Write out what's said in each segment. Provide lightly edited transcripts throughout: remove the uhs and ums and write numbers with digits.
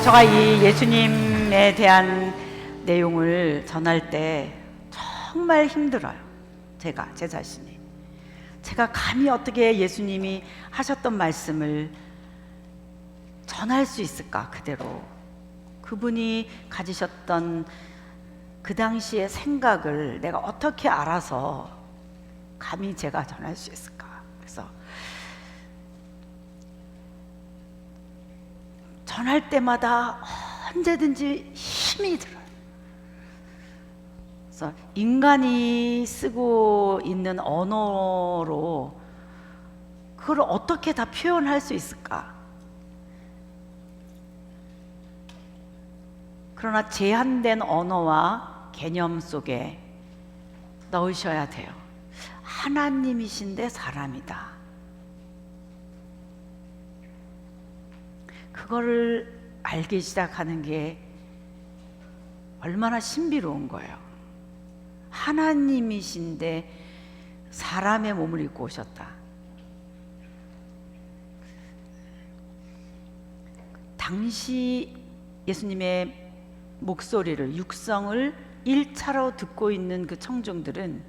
제가 이 예수님에 대한 내용을 전할 때 정말 힘들어요. 제 자신이. 제가 감히 어떻게 예수님이 하셨던 말씀을 전할 수 있을까, 그대로. 그분이 가지셨던 그 당시의 생각을 내가 어떻게 알아서 감히 제가 전할 수 있을까. 그래서 전할 때마다 언제든지 힘이 들어요. 그래서 인간이 쓰고 있는 언어로 그걸 어떻게 다 표현할 수 있을까? 그러나 제한된 언어와 개념 속에 넣으셔야 돼요. 하나님이신데 사람이다. 그거를 알기 시작하는 게 얼마나 신비로운 거예요. 하나님이신데 사람의 몸을 입고 오셨다. 당시 예수님의 목소리를, 육성을 1차로 듣고 있는 그 청중들은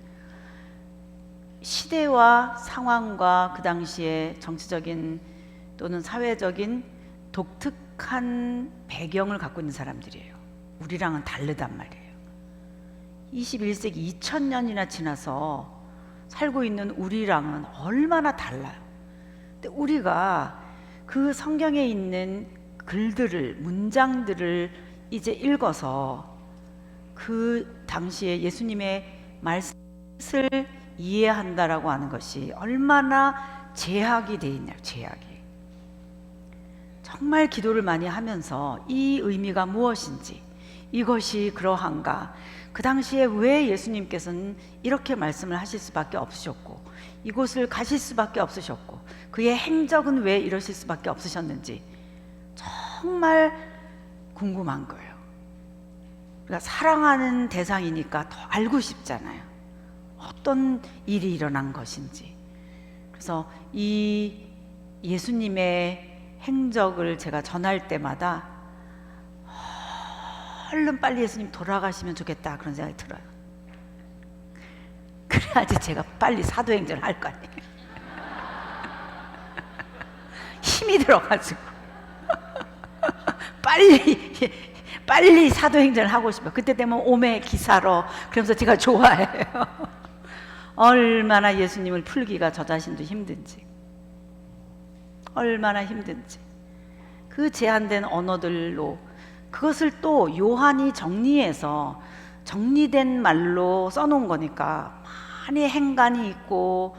시대와 상황과 그 당시의 정치적인 또는 사회적인 독특한 배경을 갖고 있는 사람들이에요. 우리랑은 다르단 말이에요. 21세기 2000년이나 지나서 살고 있는 우리랑은 얼마나 달라요. 근데 우리가 그 성경에 있는 글들을, 문장들을 이제 읽어서 그 당시에 예수님의 말씀을 이해한다라고 하는 것이 얼마나 제약이 돼 있냐고. 제약이. 정말 기도를 많이 하면서 이 의미가 무엇인지, 이것이 그러한가, 그 당시에 왜 예수님께서는 이렇게 말씀을 하실 수밖에 없으셨고 이곳을 가실 수밖에 없으셨고 그의 행적은 왜 이러실 수밖에 없으셨는지 정말 궁금한 거예요. 우리가 사랑하는 대상이니까 더 알고 싶잖아요. 어떤 일이 일어난 것인지. 그래서 이 예수님의 행적을 제가 전할 때마다 얼른 빨리 예수님 돌아가시면 좋겠다, 그런 생각이 들어요. 그래야지 제가 빨리 사도행전을 할 거 아니에요. 힘이 들어가지고 빨리 사도행전을 하고 싶어요. 그때 되면 오메 기사로, 그러면서 제가 좋아해요. 얼마나 예수님을 풀기가 저 자신도 힘든지, 얼마나 힘든지. 그 제한된 언어들로 그것을 또 요한이 정리해서 정리된 말로 써놓은 거니까 많이 행간이 있고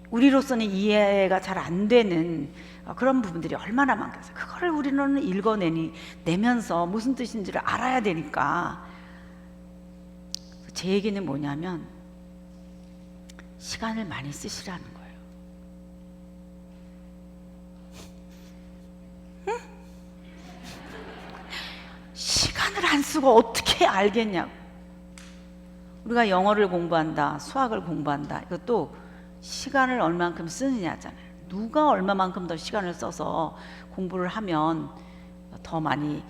우리로서는 이해가 잘 안 되는 그런 부분들이 얼마나 많겠어요. 그거를 우리는 읽어내면서 무슨 뜻인지를 알아야 되니까. 제 얘기는 뭐냐면 시간을 많이 쓰시라는 거예요. 시간을 안 쓰고 어떻게 알겠냐고. 우리가 영어를 공부한다, 수학을 공부한다, 이것도 시간을 얼만큼 쓰느냐잖아요. 누가 얼마만큼 더 시간을 써서 공부를 하면 더 많이,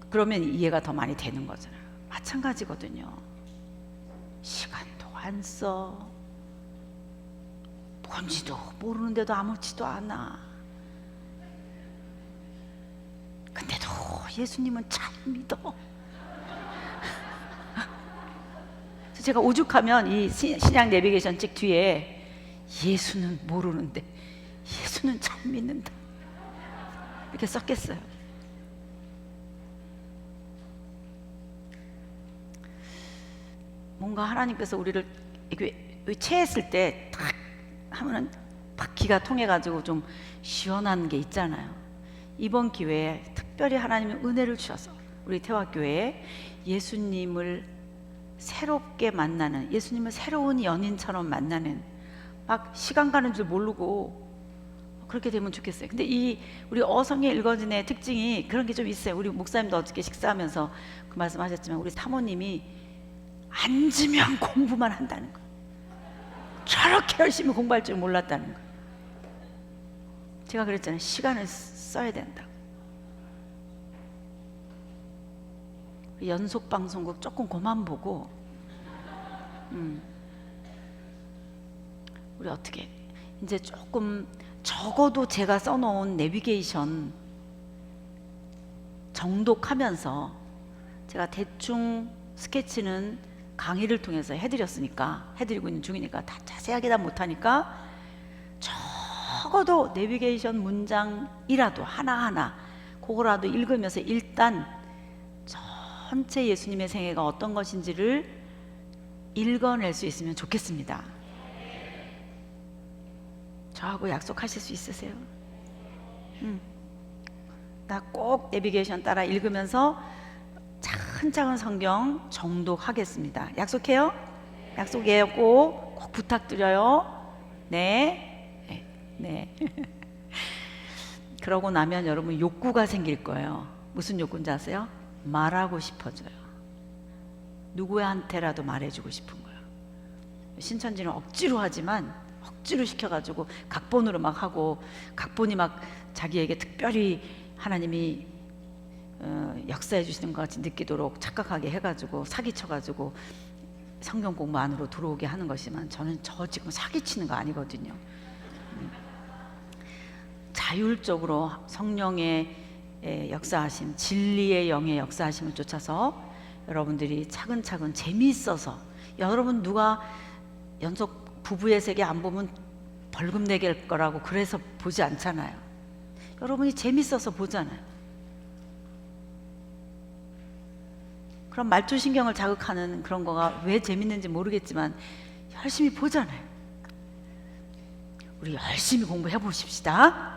그러면 이해가 더 많이 되는 거잖아요. 마찬가지거든요. 시간도 안 써, 뭔지도 모르는데도 아무렇지도 않아. 근데도 예수님은 잘 믿어. 제가 오죽하면 이 신약 내비게이션 책 뒤에 예수는 모르는데 예수는 잘 믿는다 이렇게 썼겠어요. 뭔가 하나님께서 우리를 이렇게 체했을 때 탁 하면은 막 기가 통해가지고 좀 시원한 게 있잖아요. 이번 기회에 특별히 하나님의 은혜를 주셔서 우리 태화교회에 예수님을 새롭게 만나는, 예수님을 새로운 연인처럼 만나는, 막 시간 가는 줄 모르고 그렇게 되면 좋겠어요. 근데 이 우리 어성의 읽어진의 특징이 그런 게 좀 있어요. 우리 목사님도 어저께 식사하면서 그 말씀하셨지만 우리 사모님이 앉으면 공부만 한다는 거예요. 저렇게 열심히 공부할 줄 몰랐다는 거예요. 제가 그랬잖아요. 시간을 써야 된다. 연속 방송국 조금 그만 보고 우리 어떻게 이제 조금 적어도 제가 써놓은 내비게이션 정독하면서 제가 대충 스케치는 강의를 통해서 해드리고 있는 중이니까 다 자세하게 다 못하니까 적어도 내비게이션 문장이라도 하나하나 그거라도 읽으면서 일단 전체 예수님의 생애가 어떤 것인지를 읽어낼 수 있으면 좋겠습니다. 저하고 약속하실 수 있으세요? 나 꼭 내비게이션 따라 읽으면서 차근차근 성경 정독하겠습니다. 약속해요? 약속해요. 꼭 부탁드려요. 네. 네. 그러고 나면 여러분 욕구가 생길 거예요. 무슨 욕구인지 아세요? 말하고 싶어져요. 누구한테라도 말해주고 싶은 거예요. 신천지는 억지로 하지만 억지로 시켜가지고 각본으로 막 하고 각본이 막 자기에게 특별히 하나님이 역사해 주시는 것 같이 느끼도록 착각하게 해가지고 사기쳐가지고 성경 공부 안으로 들어오게 하는 것이지만 저는 지금 사기치는 거 아니거든요. 자율적으로 성령의 역사하심, 진리의 영의 역사하심을 쫓아서 여러분들이 차근차근 재미있어서, 여러분 누가 연속 부부의 세계 안 보면 벌금 내게 할 거라고 그래서 보지 않잖아요. 여러분이 재밌어서 보잖아요. 그럼 말초신경을 자극하는 그런 거가 왜 재밌는지 모르겠지만 열심히 보잖아요. 우리 열심히 공부해 보십시다.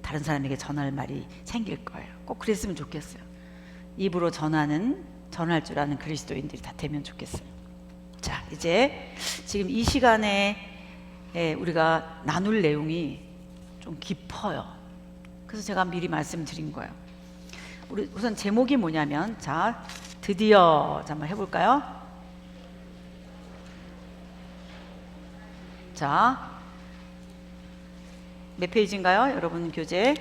다른 사람에게 전할 말이 생길 거예요. 꼭 그랬으면 좋겠어요. 입으로 전할 줄 아는 그리스도인들이 다 되면 좋겠어요. 자, 이제 지금 이 시간에 우리가 나눌 내용이 좀 깊어요. 그래서 제가 미리 말씀드린 거예요. 우리 우선 제목이 뭐냐면, 자, 드디어 한번 해볼까요? 자, 몇 페이지인가요? 여러분 교재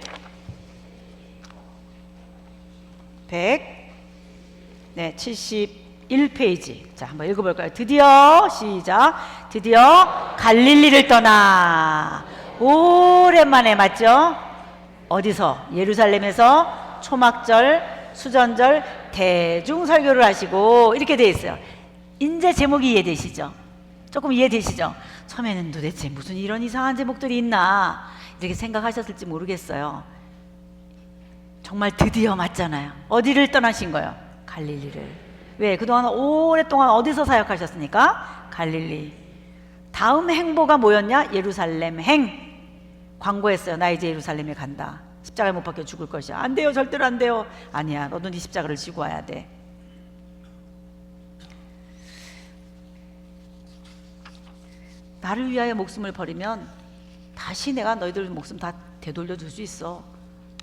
71페이지. 자, 한번 읽어볼까요? 드디어, 시작. 드디어 갈릴리를 떠나. 오랜만에, 맞죠? 어디서? 예루살렘에서 초막절, 수전절, 대중설교를 하시고, 이렇게 돼 있어요. 이제 제목이 이해되시죠? 조금 이해되시죠? 처음에는 도대체 무슨 이런 이상한 제목들이 있나 이렇게 생각하셨을지 모르겠어요. 정말 드디어 맞잖아요. 어디를 떠나신 거예요? 갈릴리를. 왜? 그동안 오랫동안 어디서 사역하셨습니까? 갈릴리. 다음 행보가 뭐였냐? 예루살렘 행. 광고했어요. 나 이제 예루살렘에 간다. 십자가에 못 박혀 죽을 것이야. 안 돼요. 절대로 안 돼요. 아니야. 너도 네 십자가를 지고 와야 돼. 나를 위하여 목숨을 버리면 다시 내가 너희들 목숨 다 되돌려 줄 수 있어.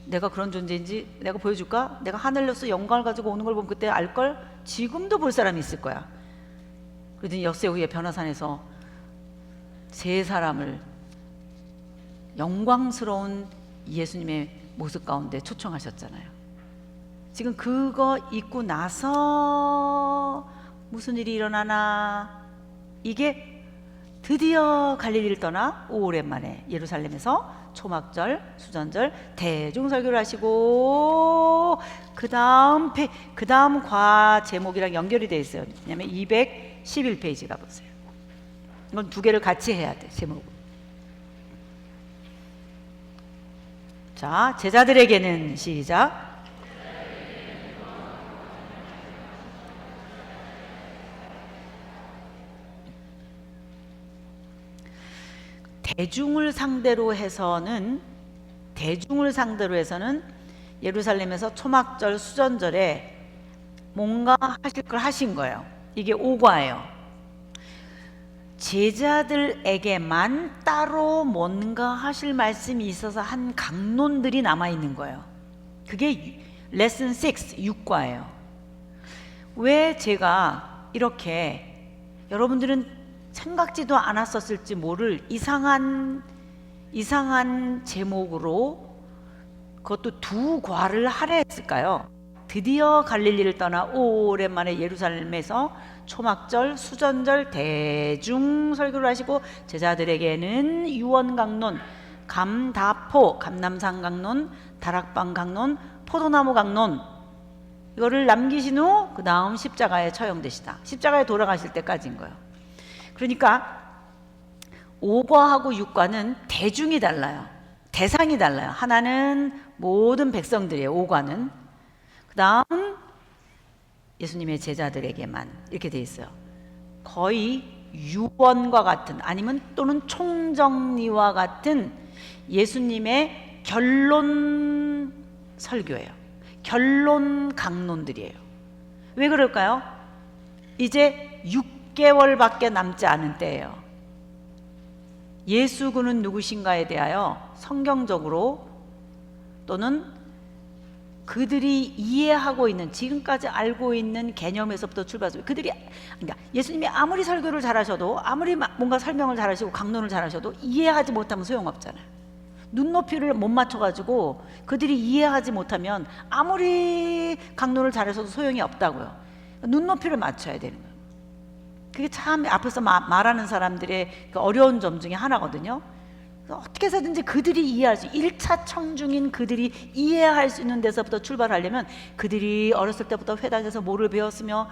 내가 그런 존재인지 내가 보여줄까? 내가 하늘로서 영광을 가지고 오는 걸 보면 그때 알걸? 지금도 볼 사람이 있을 거야. 그러더니 역세후에 변화산에서 세 사람을 영광스러운 예수님의 모습 가운데 초청하셨잖아요. 지금 그거 있고 나서 무슨 일이 일어나나? 이게 드디어 갈릴리를 떠나 오랜만에 예루살렘에서 초막절, 수전절, 대중설교를 하시고, 그 다음 과 제목이랑 연결이 되어 있어요. 왜냐면 211페이지 가보세요. 이건 두 개를 같이 해야 돼, 제목은. 자, 제자들에게는, 시작. 대중을 상대로 해서는 예루살렘에서 초막절, 수전절에 뭔가 하실 걸 하신 거예요. 이게 5과예요. 제자들에게만 따로 뭔가 하실 말씀이 있어서 한 강론들이 남아있는 거예요. 그게 레슨 6, 6과예요. 왜 제가 이렇게, 여러분들은 생각지도 않았었을지 모를 이상한 제목으로 그것도 두 과를 하려 했을까요? 드디어 갈릴리를 떠나 오랜만에 예루살렘에서 초막절, 수전절 대중 설교를 하시고 제자들에게는 유언강론, 감다포, 감남산 강론, 다락방 강론, 포도나무 강론 이거를 남기신 후 그 다음 십자가에 처형되시다. 십자가에 돌아가실 때까지인 거예요. 그러니까 5과하고 6과는 대중이 달라요. 대상이 달라요. 하나는 모든 백성들이에요. 5과는. 그 다음 예수님의 제자들에게만 이렇게 돼 있어요. 거의 유언과 같은 아니면 또는 총정리와 같은 예수님의 결론 설교예요. 결론 강론들이에요. 왜 그럴까요? 이제 6개월밖에 남지 않은 때예요. 예수 그는 누구신가에 대하여 성경적으로 또는 그들이 이해하고 있는 지금까지 알고 있는 개념에서부터 출발해서 그들이 그러니까 예수님이 아무리 설교를 잘하셔도 아무리 뭔가 설명을 잘하시고 강론을 잘하셔도 이해하지 못하면 소용없잖아요. 눈높이를 못 맞춰가지고 그들이 이해하지 못하면 아무리 강론을 잘하셔도 소용이 없다고요. 눈높이를 맞춰야 되는 거예요. 그게 참 앞에서 말하는 사람들의 그 어려운 점 중에 하나거든요. 어떻게 해서든지 그들이 이해할 수 1차 청중인 그들이 이해할 수 있는 데서부터 출발하려면 그들이 어렸을 때부터 회당에서 뭐를 배웠으며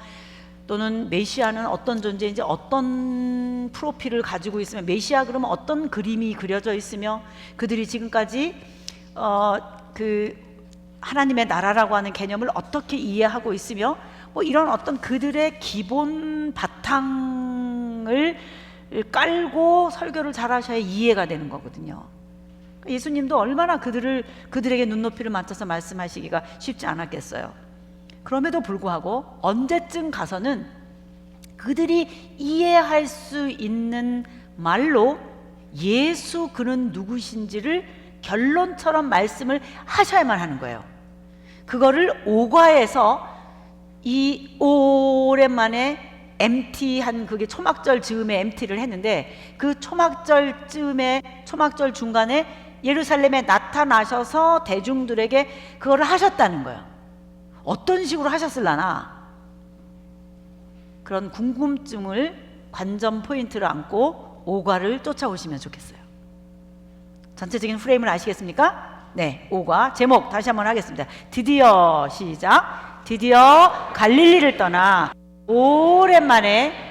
또는 메시아는 어떤 존재인지 어떤 프로필을 가지고 있으며 메시아 그러면 어떤 그림이 그려져 있으며 그들이 지금까지 그 하나님의 나라라고 하는 개념을 어떻게 이해하고 있으며 뭐 이런 어떤 그들의 기본 바탕을 깔고 설교를 잘 하셔야 이해가 되는 거거든요. 예수님도 얼마나 그들에게 눈높이를 맞춰서 말씀하시기가 쉽지 않았겠어요. 그럼에도 불구하고 언제쯤 가서는 그들이 이해할 수 있는 말로 예수 그는 누구신지를 결론처럼 말씀을 하셔야만 하는 거예요. 그거를 5과에서 이 오랜만에 MT한 그게 초막절 즈음에 MT를 했는데 그 초막절 즈음에 초막절 중간에 예루살렘에 나타나셔서 대중들에게 그거를 하셨다는 거예요. 어떤 식으로 하셨을라나 그런 궁금증을 관전 포인트를 안고 5과를 쫓아오시면 좋겠어요. 전체적인 프레임을 아시겠습니까? 네, 5과 제목 다시 한번 하겠습니다. 드디어 시작. 드디어 갈릴리를 떠나 오랜만에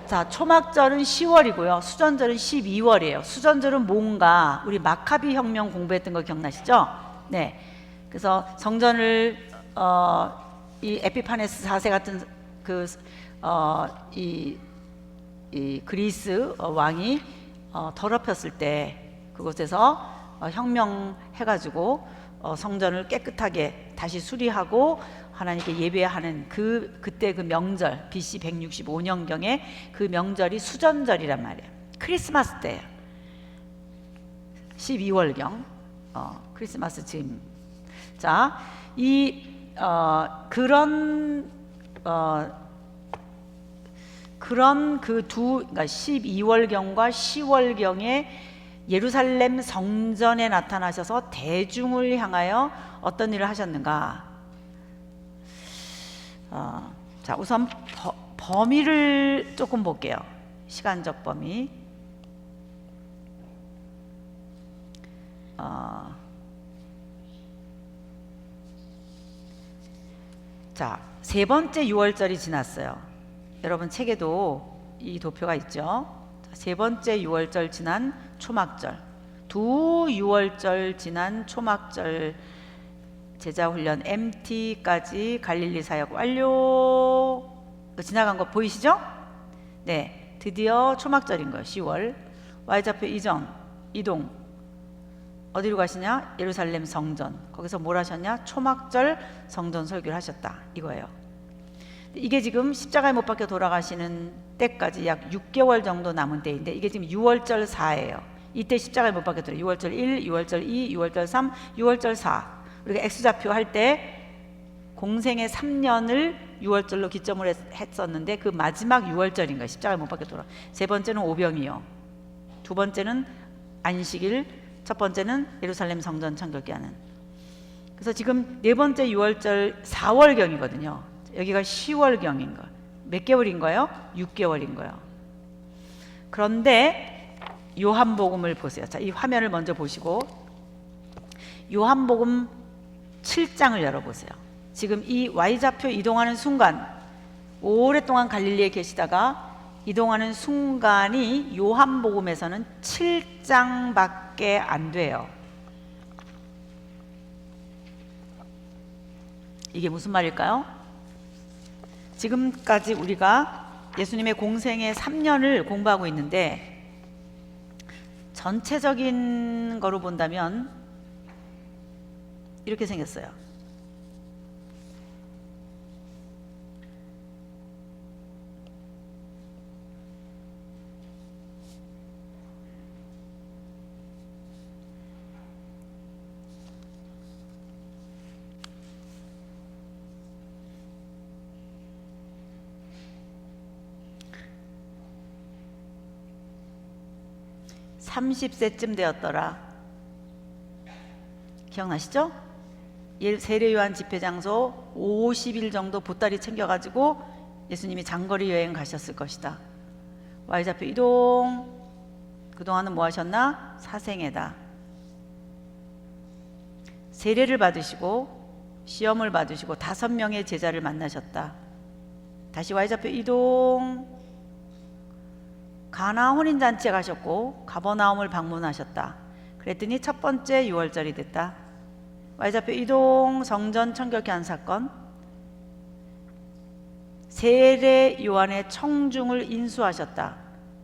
자 초막절은 10월이고요. 수전절은 12월이에요. 수전절은 뭔가 우리 마카비 혁명 공부했던 거 기억나시죠? 네. 그래서 성전을 이 에피파네스 4세 같은 이 그리스 왕이 더럽혔을 때 그곳에서 혁명해가지고 성전을 깨끗하게 다시 수리하고 하나님께 예배하는 그때 그 명절 BC 165년경에 그 명절이 수전절이란 말이에요. 크리스마스 때예요. 12월경 크리스마스 즈음. 자, 그런 그러니까 12월경과 10월경에 예루살렘 성전에 나타나셔서 대중을 향하여 어떤 일을 하셨는가? 자, 우선 범위를 조금 볼게요. 시간적 범위. 자, 세 번째 6월절이 지났어요. 여러분 책에도 이 도표가 있죠. 세 번째 6월절 지난 초막절, 두 6월절 지난 초막절 제자훈련 MT까지 갈릴리 사역 완료. 지나간 거 보이시죠? 네, 드디어 초막절인 거예요. 10월 Y좌표 이동 어디로 가시냐? 예루살렘 성전. 거기서 뭘 하셨냐? 초막절 성전 설교를 하셨다 이거예요. 이게 지금 십자가에 못 박혀 돌아가시는 때까지 약 6개월 정도 남은 때인데 이게 지금 6월절 4예요. 이때 십자가에 못 박혀 들어요. 6월절 1, 6월절 2, 6월절 3, 6월절 4. 우리가 X좌표 할 때 공생의 3년을 6월절로 기점을 했었는데 그 마지막 6월절인 거예요. 십자가에 못 박혀 돌아. 세 번째는 오병이요. 두 번째는 안식일, 첫 번째는 예루살렘 성전 청결케 하는. 그래서 지금 네 번째 6월절 4월경이거든요. 여기가 10월경인 거. 몇 개월인 거예요? 6개월인 거예요. 그런데 요한복음을 보세요. 자, 이 화면을 먼저 보시고 요한복음 7장을 열어보세요. 지금 이 Y좌표 이동하는 순간, 오랫동안 갈릴리에 계시다가 이동하는 순간이 요한복음에서는 7장밖에 안 돼요. 이게 무슨 말일까요? 지금까지 우리가 예수님의 공생의 3년을 공부하고 있는데 전체적인 거로 본다면 이렇게 생겼어요. (30세쯤) 되었더라. 기억나시죠? 세례 요한 집회 장소 50일 정도 보따리 챙겨가지고 예수님이 장거리 여행 가셨을 것이다. Y좌표 이동. 그동안은 뭐 하셨나? 사생애다. 세례를 받으시고 시험을 받으시고 5명의 제자를 만나셨다. 다시 Y좌표 이동. 가나 혼인잔치에 가셨고 가버나움을 방문하셨다. 그랬더니 첫 번째 6월절이 됐다. Y좌표 이동. 성전 청결케 한 사건. 세례 요한의 청중을 인수하셨다.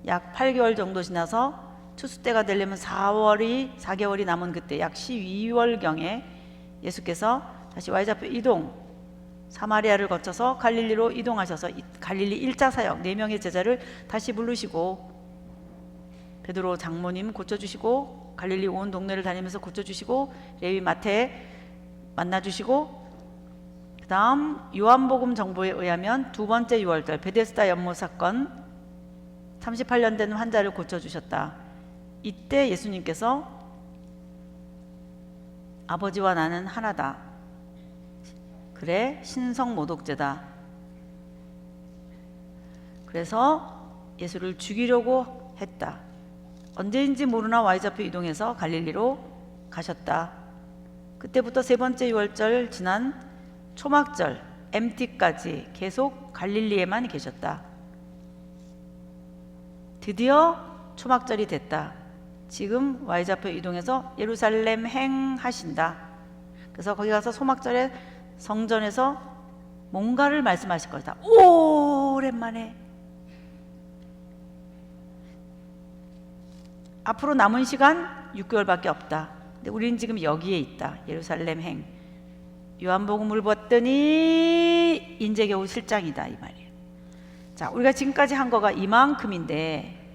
약 8개월 정도 지나서 추수 때가 되려면 4개월이 남은 그때 약 12월경에 예수께서 다시 Y좌표 이동. 사마리아를 거쳐서 갈릴리로 이동하셔서 갈릴리 1차 사역 4명의 제자를 다시 부르시고 베드로 장모님 고쳐주시고 갈릴리 온 동네를 다니면서 고쳐주시고 레위 마태 만나주시고 그 다음 요한복음 정보에 의하면 두 번째 6월달 베데스다 연못 사건 38년 된 환자를 고쳐주셨다. 이때 예수님께서 아버지와 나는 하나다. 그래 신성모독죄다. 그래서 예수를 죽이려고 했다. 언제인지 모르나 Y좌표 이동해서 갈릴리로 가셨다. 그때부터 세 번째 6월절 지난 초막절 MT까지 계속 갈릴리에만 계셨다. 드디어 초막절이 됐다. 지금 Y좌표 이동해서 예루살렘 행하신다. 그래서 거기 가서 초막절에 성전에서 뭔가를 말씀하실 것이다. 오랜만에. 앞으로 남은 시간 6개월밖에 없다. 근데 우리는 지금 여기에 있다. 예루살렘 행. 요한복음을 봤더니 인제 겨우 실장이다 이 말이에요. 자, 우리가 지금까지 한 거가 이만큼인데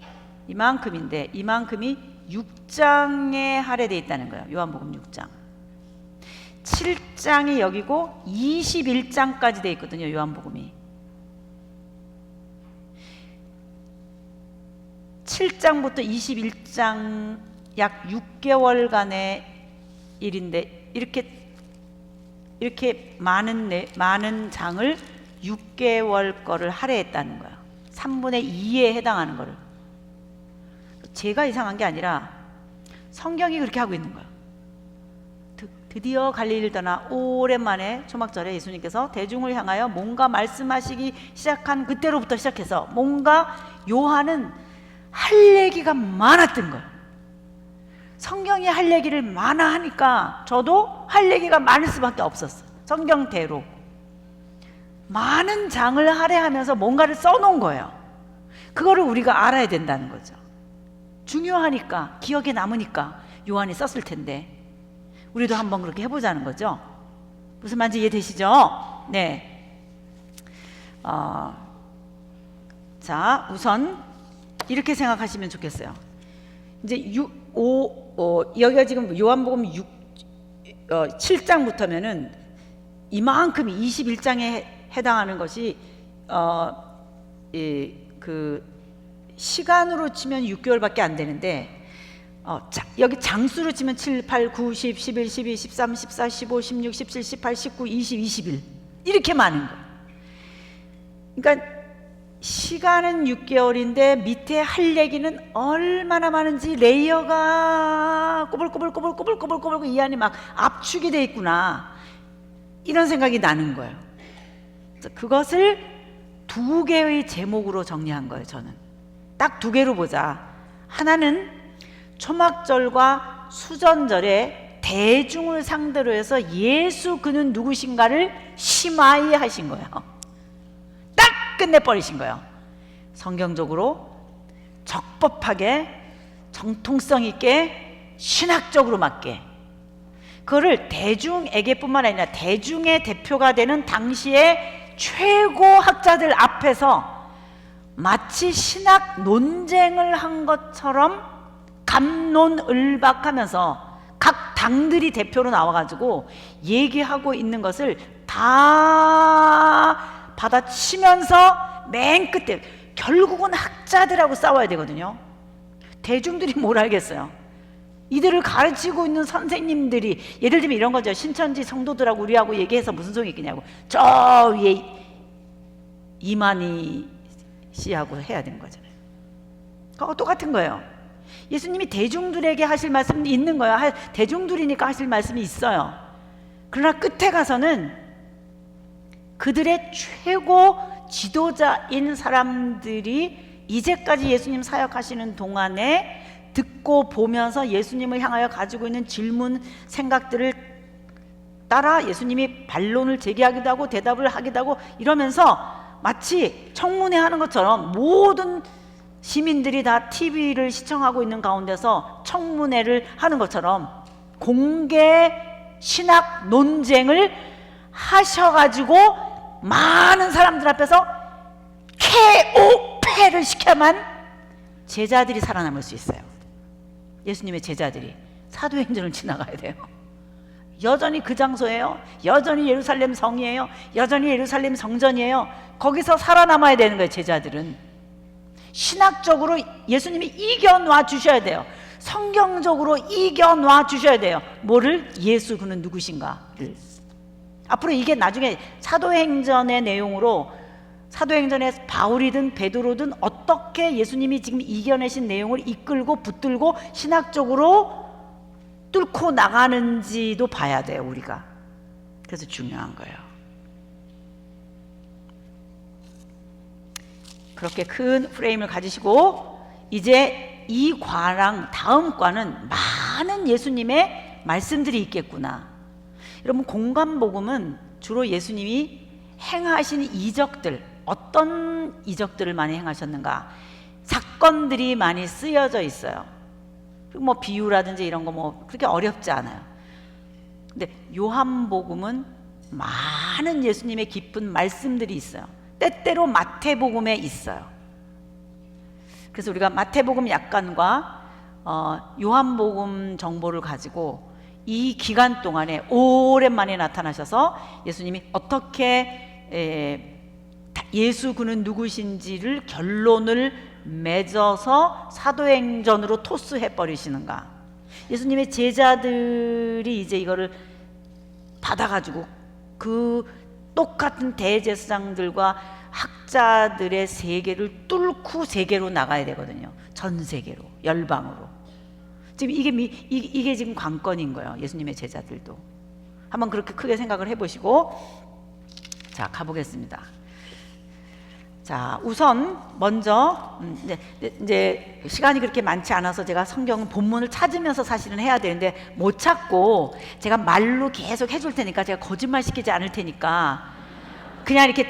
이만큼이 6장에 할애되어 있다는 거예요. 요한복음 6장. 7장이 여기고 21장까지 되어 있거든요. 요한복음이. 7장부터 21장 약 6개월간의 일인데 이렇게 많은 장을 6개월 거를 할애했다는 거야. 3분의 2에 해당하는 거를. 제가 이상한 게 아니라 성경이 그렇게 하고 있는 거야. 드디어 갈릴리를 떠나 오랜만에 초막절에 예수님께서 대중을 향하여 뭔가 말씀하시기 시작한 그때로부터 시작해서 뭔가 요한은 할 얘기가 많았던 거예요. 성경이 할 얘기를 많아 하니까 저도 할 얘기가 많을 수밖에 없었어요. 성경대로 많은 장을 할애하면서 뭔가를 써놓은 거예요. 그거를 우리가 알아야 된다는 거죠. 중요하니까, 기억에 남으니까 요한이 썼을 텐데 우리도 한번 그렇게 해보자는 거죠. 무슨 말인지 이해되시죠? 네. 자, 우선 이렇게 생각하시면 좋겠어요. 이제 여기가 지금 요한복음 7장부터면은 이만큼이 21장에 해당하는 것이 그 시간으로 치면 6개월밖에 안 되는데 자, 여기 장수로 치면 7, 8, 9, 10, 11, 12, 13, 14, 15, 16, 17, 18, 19, 20, 21 이렇게 많은 거예요. 그러니까 시간은 6개월인데 밑에 할 얘기는 얼마나 많은지, 레이어가 꼬불꼬불 이 안에 막 압축이 돼 있구나, 이런 생각이 나는 거예요. 그것을 2개의 제목으로 정리한 거예요. 저는 딱 2개로 보자. 하나는 초막절과 수전절에 대중을 상대로 해서 예수 그는 누구신가를 심하이 하신 거예요. 딱 끝내버리신 거예요. 성경적으로 적법하게, 정통성 있게, 신학적으로 맞게. 그거를 대중에게뿐만 아니라 대중의 대표가 되는 당시의 최고 학자들 앞에서 마치 신학 논쟁을 한 것처럼 갑론을박하면서 각 당들이 대표로 나와가지고 얘기하고 있는 것을 다 받아치면서 맨 끝에 결국은 학자들하고 싸워야 되거든요. 대중들이 뭘 알겠어요. 이들을 가르치고 있는 선생님들이, 예를 들면 이런 거죠. 신천지 성도들하고 우리하고 얘기해서 무슨 소용이 있겠냐고, 저 위에 이만희 씨하고 해야 되는 거잖아요. 그거 똑같은 거예요. 예수님이 대중들에게 하실 말씀이 있는 거예요. 대중들이니까 하실 말씀이 있어요. 그러나 끝에 가서는 그들의 최고 지도자인 사람들이 이제까지 예수님 사역하시는 동안에 듣고 보면서 예수님을 향하여 가지고 있는 질문, 생각들을 따라 예수님이 반론을 제기하기도 하고 대답을 하기도 하고 이러면서 마치 청문회 하는 것처럼 모든 시민들이 다 TV를 시청하고 있는 가운데서 청문회를 하는 것처럼 공개 신학 논쟁을 하셔가지고 많은 사람들 앞에서 KO패를 시켜만 제자들이 살아남을 수 있어요. 예수님의 제자들이 사도행전을 지나가야 돼요. 여전히 그 장소예요. 여전히 예루살렘 성이에요. 여전히 예루살렘 성전이에요. 거기서 살아남아야 되는 거예요. 제자들은 신학적으로 예수님이 이겨놔 주셔야 돼요. 성경적으로 이겨놔 주셔야 돼요. 뭐를? 예수 그는 누구신가를. 앞으로 이게 나중에 사도행전의 내용으로, 사도행전에 바울이든 베드로든 어떻게 예수님이 지금 이겨내신 내용을 이끌고 붙들고 신학적으로 뚫고 나가는지도 봐야 돼요, 우리가. 그래서 중요한 거예요. 그렇게 큰 프레임을 가지시고 이제 이 과랑 다음 과는 많은 예수님의 말씀들이 있겠구나. 여러분, 공관복음은 주로 예수님이 행하신 이적들, 어떤 이적들을 많이 행하셨는가, 사건들이 많이 쓰여져 있어요. 그리고 뭐 비유라든지 이런 거 뭐 그렇게 어렵지 않아요. 근데 요한복음은 많은 예수님의 깊은 말씀들이 있어요. 때때로 마태복음에 있어요. 그래서 우리가 마태복음 약관과 요한복음 정보를 가지고 이 기간 동안에 오랜만에 나타나셔서 예수님이 어떻게 예수 그는 누구신지를 결론을 맺어서 사도행전으로 토스해 버리시는가. 예수님의 제자들이 이제 이거를 받아가지고 그 똑같은 대제사장들과 학자들의 세계를 뚫고 세계로 나가야 되거든요. 전 세계로, 열방으로. 지금 이게 지금 관건인 거예요. 예수님의 제자들도 한번 그렇게 크게 생각을 해보시고, 자, 가보겠습니다. 자, 우선 먼저 이제 시간이 그렇게 많지 않아서 제가 성경 본문을 찾으면서 사실은 해야 되는데 못 찾고, 제가 말로 계속 해줄 테니까, 제가 거짓말 시키지 않을 테니까 그냥 이렇게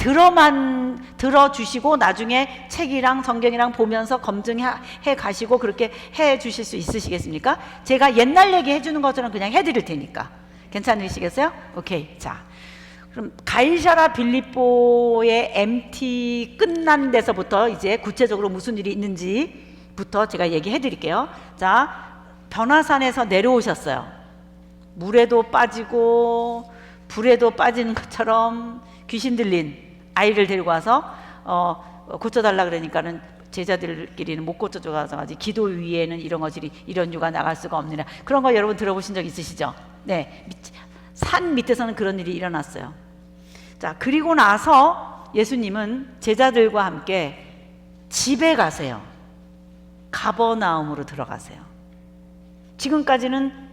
들어주시고 나중에 책이랑 성경이랑 보면서 검증해 가시고 그렇게 해 주실 수 있으시겠습니까? 제가 옛날 얘기 해주는 것처럼 그냥 해드릴 테니까. 괜찮으시겠어요? 오케이. 자, 그럼 가이사랴 빌립보의 MT 끝난 데서부터 이제 구체적으로 무슨 일이 있는지부터 제가 얘기해 드릴게요. 자, 변화산에서 내려오셨어요. 물에도 빠지고 불에도 빠지는 것처럼 귀신 들린 아이를 데리고 와서 고쳐달라 그러니까는 제자들끼리는 못 고쳐줘서 기도 위에는 이런 것들이 이런 유가 나갈 수가 없느냐, 그런 거 여러분 들어보신 적 있으시죠? 네, 산 밑에서는 그런 일이 일어났어요. 자, 그리고 나서 예수님은 제자들과 함께 집에 가세요. 가버나움으로 들어가세요. 지금까지는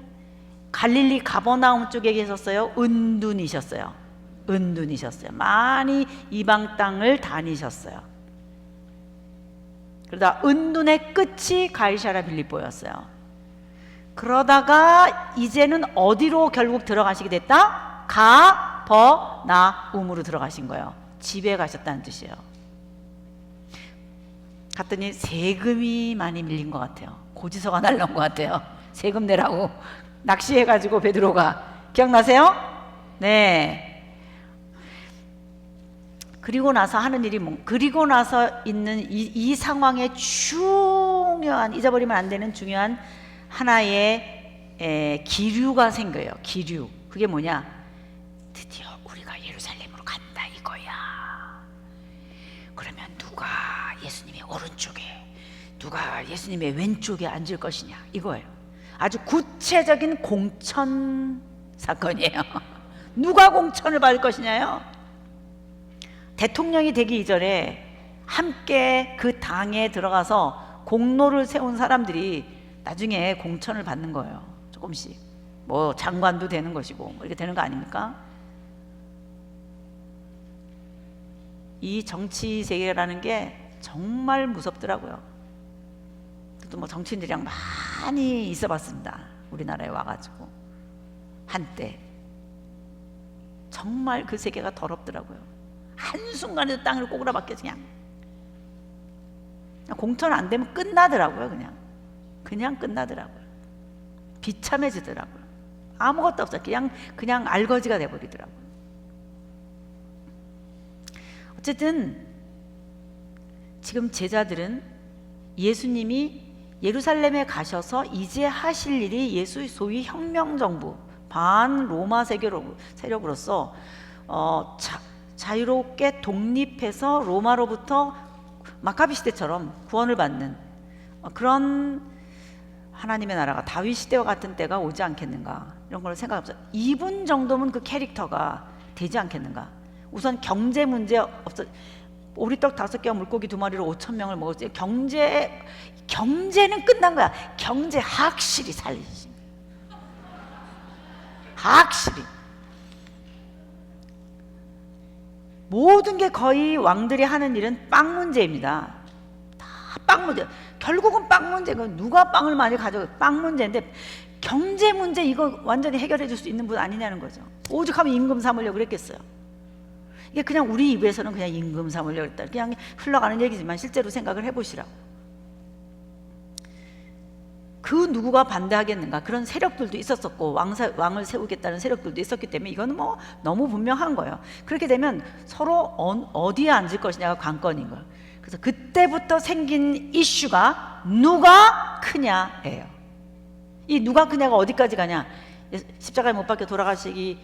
갈릴리 가버나움 쪽에 계셨어요? 은둔이셨어요? 은둔이셨어요. 많이 이방 땅을 다니셨어요. 그러다 은둔의 끝이 가이사랴 빌립보였어요. 그러다가 이제는 어디로 결국 들어가시게 됐다? 가버나움으로 들어가신 거예요. 집에 가셨다는 뜻이에요. 갔더니 세금이 많이 밀린 것 같아요. 고지서가 날라온 것 같아요. 세금 내라고 낚시해가지고 베드로가, 기억나세요? 네. 그리고 나서 하는 일이 그리고 나서 있는 이 상황에 중요한, 잊어버리면 안 되는 중요한 하나의 기류가 생겨요. 기류. 그게 뭐냐? 드디어 우리가 예루살렘으로 간다 이거야. 그러면 누가 예수님의 오른쪽에, 누가 예수님의 왼쪽에 앉을 것이냐 이거예요. 아주 구체적인 공천 사건이에요. 누가 공천을 받을 것이냐요. 대통령이 되기 이전에 함께 그 당에 들어가서 공로를 세운 사람들이 나중에 공천을 받는 거예요. 조금씩. 뭐 장관도 되는 것이고 뭐 이렇게 되는 거 아닙니까? 이 정치 세계라는 게 정말 무섭더라고요. 또 뭐 정치인들이랑 많이 있어 봤습니다. 우리나라에 와가지고. 한때 정말 그 세계가 더럽더라고요. 한순간에도 땅을 꼬그라박혀 그냥 공천 안 되면 끝나더라고요. 그냥 끝나더라고요. 비참해지더라고요. 아무것도 없어요. 그냥 알거지가 돼버리더라고요. 어쨌든 지금 제자들은 예수님이 예루살렘에 가셔서 이제 하실 일이 예수의 소위 혁명정부, 반로마 세력으로서 자유롭게 독립해서 로마로부터 마카비 시대처럼 구원을 받는 그런 하나님의 나라가 다윗 시대와 같은 때가 오지 않겠는가, 이런 걸 생각합니다. 이분 정도면 그 캐릭터가 되지 않겠는가. 우선 경제 문제 없어. 오리떡 5개와 물고기 2마리로 5,000명을 먹었지. 경제는 끝난 거야. 경제 확실히 살리신 거야. 확실히. 모든 게 거의 왕들이 하는 일은 빵 문제입니다. 다 빵 문제. 결국은 빵 문제고, 누가 빵을 많이 가져가요? 빵 문제인데 경제 문제 이거 완전히 해결해 줄 수 있는 분 아니냐는 거죠. 오죽하면 임금 삼으려고 그랬겠어요. 이게 그냥 우리 입에서는 그냥 임금 삼으려고 그랬다, 그냥 흘러가는 얘기지만 실제로 생각을 해보시라고. 그 누구가 반대하겠는가. 그런 세력들도 있었었고 왕을 세우겠다는 세력들도 있었기 때문에 이거는 뭐 너무 분명한 거예요. 그렇게 되면 서로 어디에 앉을 것이냐가 관건인 거예요. 그래서 그때부터 생긴 이슈가 누가 크냐예요. 이 누가 크냐가 어디까지 가냐. 십자가에 못 박혀 돌아가시기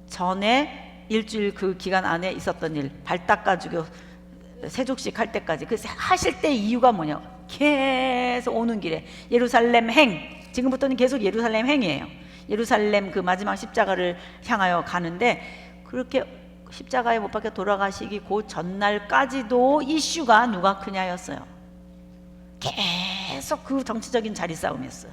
전에 일주일 그 기간 안에 있었던 일, 발 닦아주고 세족식 할 때까지, 그 하실 때 이유가 뭐냐. 계속 오는 길에 예루살렘 행, 지금부터는 계속 예루살렘 행이에요. 예루살렘 그 마지막 십자가를 향하여 가는데, 그렇게 십자가에 못 박혀 돌아가시기 그 전날까지도 이슈가 누가 크냐였어요. 계속 그 정치적인 자리 싸움이었어요.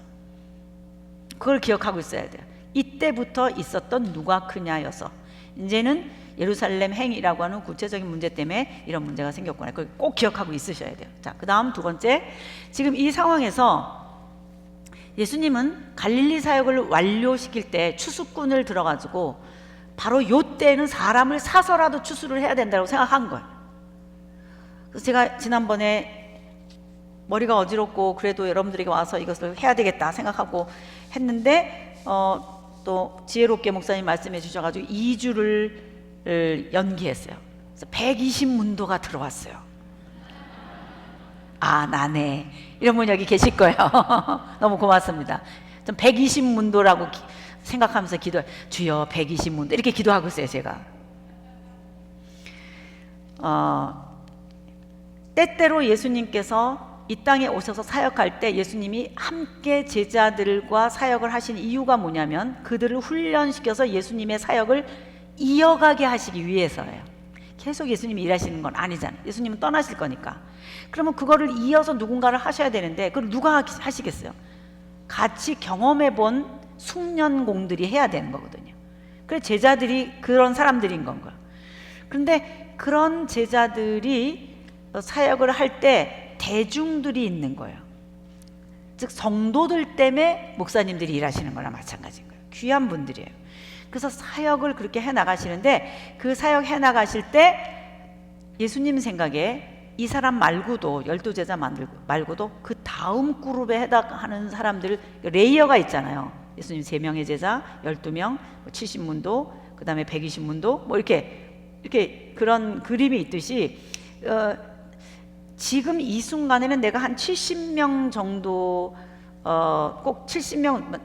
그걸 기억하고 있어야 돼요. 이때부터 있었던 누가 크냐여서 이제는 예루살렘 행이라고 하는 구체적인 문제 때문에 이런 문제가 생겼구나. 그걸 꼭 기억하고 있으셔야 돼요. 자, 그 다음 두 번째, 지금 이 상황에서 예수님은 갈릴리 사역을 완료시킬 때 추수꾼을 들어가지고 바로 요 때에는 사람을 사서라도 추수를 해야 된다고 생각한 거예요. 그래서 제가 지난번에 머리가 어지럽고 그래도 여러분들에게 와서 이것을 해야 되겠다 생각하고 했는데 또 지혜롭게 목사님 말씀해 주셔가지고 2주를 연기했어요. 그래서 120문도가 들어왔어요. 아, 나네. 이런 분 여기 계실 거예요. 너무 고맙습니다. 좀 120문도라고 생각하면서 기도해. 주여 120문도 이렇게 기도하고 있어요. 제가 때때로 예수님께서 이 땅에 오셔서 사역할 때 예수님이 함께 제자들과 사역을 하신 이유가 뭐냐면 그들을 훈련시켜서 예수님의 사역을 이어가게 하시기 위해서예요. 계속 예수님이 일하시는 건 아니잖아요. 예수님은 떠나실 거니까. 그러면 그거를 이어서 누군가를 하셔야 되는데 그걸 누가 하시겠어요? 같이 경험해 본 숙련공들이 해야 되는 거거든요. 그래서 제자들이 그런 사람들인 건 거예요. 그런데 그런 제자들이 사역을 할 때 대중들이 있는 거예요. 즉 성도들 때문에 목사님들이 일하시는 거나 마찬가지인 거예요. 귀한 분들이에요. 그래서 사역을 그렇게 해 나가시는데 그 사역 해 나가실 때 예수님 생각에 이 사람 말고도 12제자 말고도 그 다음 그룹에 해당하는 사람들 레이어가 있잖아요. 예수님 3명의 제자, 12명, 70문도, 그 다음에 120문도 뭐 이렇게 그런 그림이 있듯이 지금 이 순간에는 내가 한 70명 정도 꼭 70명,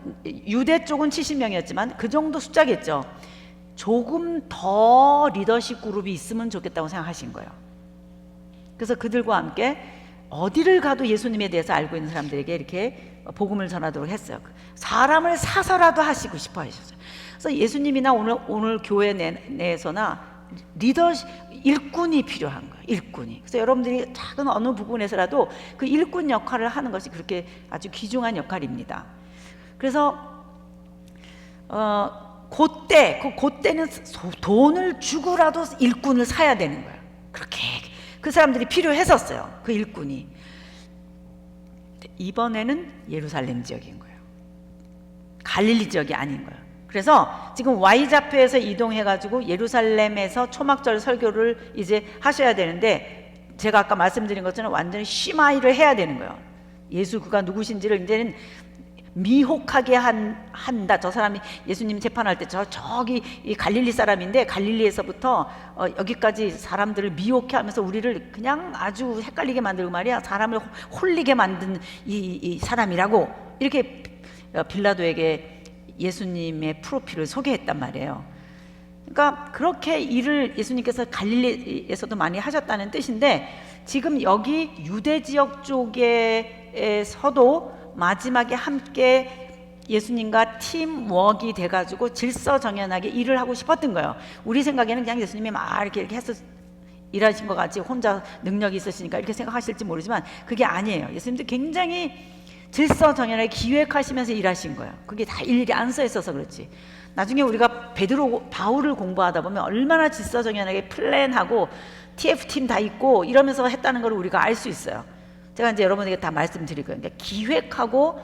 유대 쪽은 70명이었지만 그 정도 숫자겠죠. 조금 더 리더십 그룹이 있으면 좋겠다고 생각하신 거예요. 그래서 그들과 함께 어디를 가도 예수님에 대해서 알고 있는 사람들에게 이렇게 복음을 전하도록 했어요. 사람을 사서라도 하시고 싶어 하셨어요. 그래서 예수님이나 오늘 교회 내에서나 리더십, 일꾼이 필요한 거예요. 일꾼이. 그래서 여러분들이 작은 어느 부분에서라도 그 일꾼 역할을 하는 것이 그렇게 아주 귀중한 역할입니다. 그래서 그때는 돈을 주고라도 일꾼을 사야 되는 거예요. 그렇게 그 사람들이 필요했었어요. 그 일꾼이. 이번에는 예루살렘 지역인 거예요. 갈릴리 지역이 아닌 거예요. 그래서 지금 Y좌표에서 이동해가지고 예루살렘에서 초막절 설교를 이제 하셔야 되는데 제가 아까 말씀드린 것처럼 완전히 쉬마이를 해야 되는 거예요. 예수 그가 누구신지를 이제는 미혹하게 한다. 저 사람이 예수님 재판할 때 저기 이 갈릴리 사람인데 갈릴리에서부터 여기까지 사람들을 미혹해 하면서 우리를 그냥 아주 헷갈리게 만들고 말이야. 사람을 홀리게 만든 이 사람이라고 이렇게 빌라도에게 예수님의 프로필을 소개했단 말이에요. 그러니까 그렇게 일을 예수님께서 갈릴리에서도 많이 하셨다는 뜻인데 지금 여기 유대 지역 쪽에서도 마지막에 함께 예수님과 팀워크가 돼가지고 질서정연하게 일을 하고 싶었던 거예요. 우리 생각에는 그냥 예수님이 막 이렇게 해서 일하신 것 같이 혼자 능력이 있으시니까 이렇게 생각하실지 모르지만 그게 아니에요. 예수님도 굉장히 질서정연하게 기획하시면서 일하신 거예요. 그게 다 일일이 안 써 있어서 그렇지. 나중에 우리가 바울을 공부하다 보면 얼마나 질서정연하게 플랜하고 TF팀 다 있고 이러면서 했다는 걸 우리가 알 수 있어요. 제가 이제 여러분에게 다 말씀드릴 거예요. 그러니까 기획하고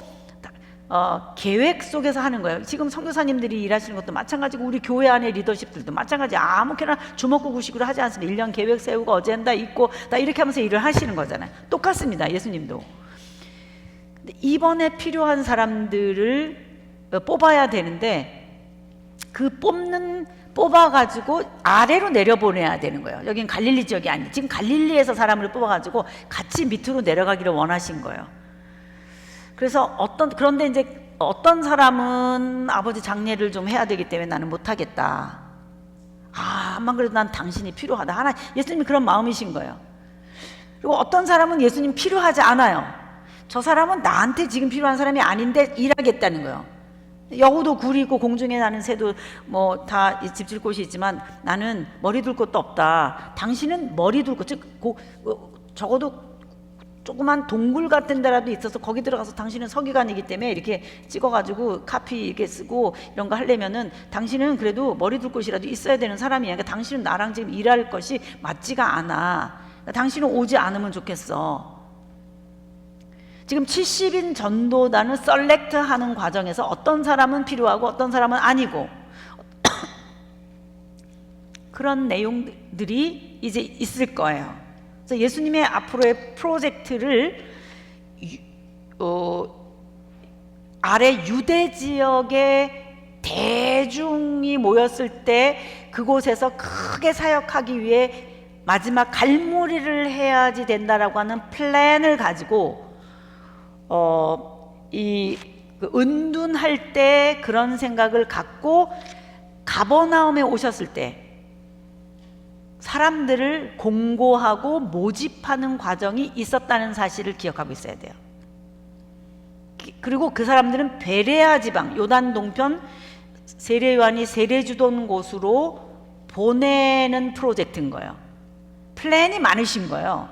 계획 속에서 하는 거예요. 지금 선교사님들이 일하시는 것도 마찬가지고 우리 교회 안에 리더십들도 마찬가지. 아무렇게나 주먹구구식으로 하지 않습니다. 1년 계획 세우고 어젠다 있고 다 이렇게 하면서 일을 하시는 거잖아요. 똑같습니다. 예수님도. 이번에 필요한 사람들을 뽑아야 되는데 그 뽑아가지고 아래로 내려보내야 되는 거예요. 여긴 갈릴리 지역이 아니에요. 지금 갈릴리에서 사람을 뽑아가지고 같이 밑으로 내려가기를 원하신 거예요. 그래서 그런데 이제 어떤 사람은 아버지 장례를 좀 해야 되기 때문에 나는 못하겠다. 암만 그래도 난 당신이 필요하다. 예수님이 그런 마음이신 거예요. 그리고 어떤 사람은 예수님 필요하지 않아요. 저 사람은 나한테 지금 필요한 사람이 아닌데 일하겠다는 거예요. 여우도 굴이 있고 공중에 나는 새도 뭐 다 집질 곳이 있지만 나는 머리 둘 곳도 없다. 당신은 머리 둘 곳, 즉 적어도 조그만 동굴 같은 데라도 있어서 거기 들어가서 당신은 서기관이기 때문에 이렇게 찍어가지고 카피 이렇게 쓰고 이런 거 하려면은 당신은 그래도 머리 둘 곳이라도 있어야 되는 사람이야. 그러니까 당신은 나랑 지금 일할 것이 맞지가 않아. 그러니까 당신은 오지 않으면 좋겠어. 지금 70인 전도단을 셀렉트하는 과정에서 어떤 사람은 필요하고 어떤 사람은 아니고 그런 내용들이 이제 있을 거예요. 그래서 예수님의 앞으로의 프로젝트를 아래 유대 지역에 대중이 모였을 때 그곳에서 크게 사역하기 위해 마지막 갈무리를 해야지 된다라고 하는 플랜을 가지고 은둔할 때 그런 생각을 갖고 가버나움에 오셨을 때 사람들을 공고하고 모집하는 과정이 있었다는 사실을 기억하고 있어야 돼요. 그리고 그 사람들은 베레아 지방, 요단 동편 세례 요한이 세례 주던 곳으로 보내는 프로젝트인 거예요. 플랜이 많으신 거예요.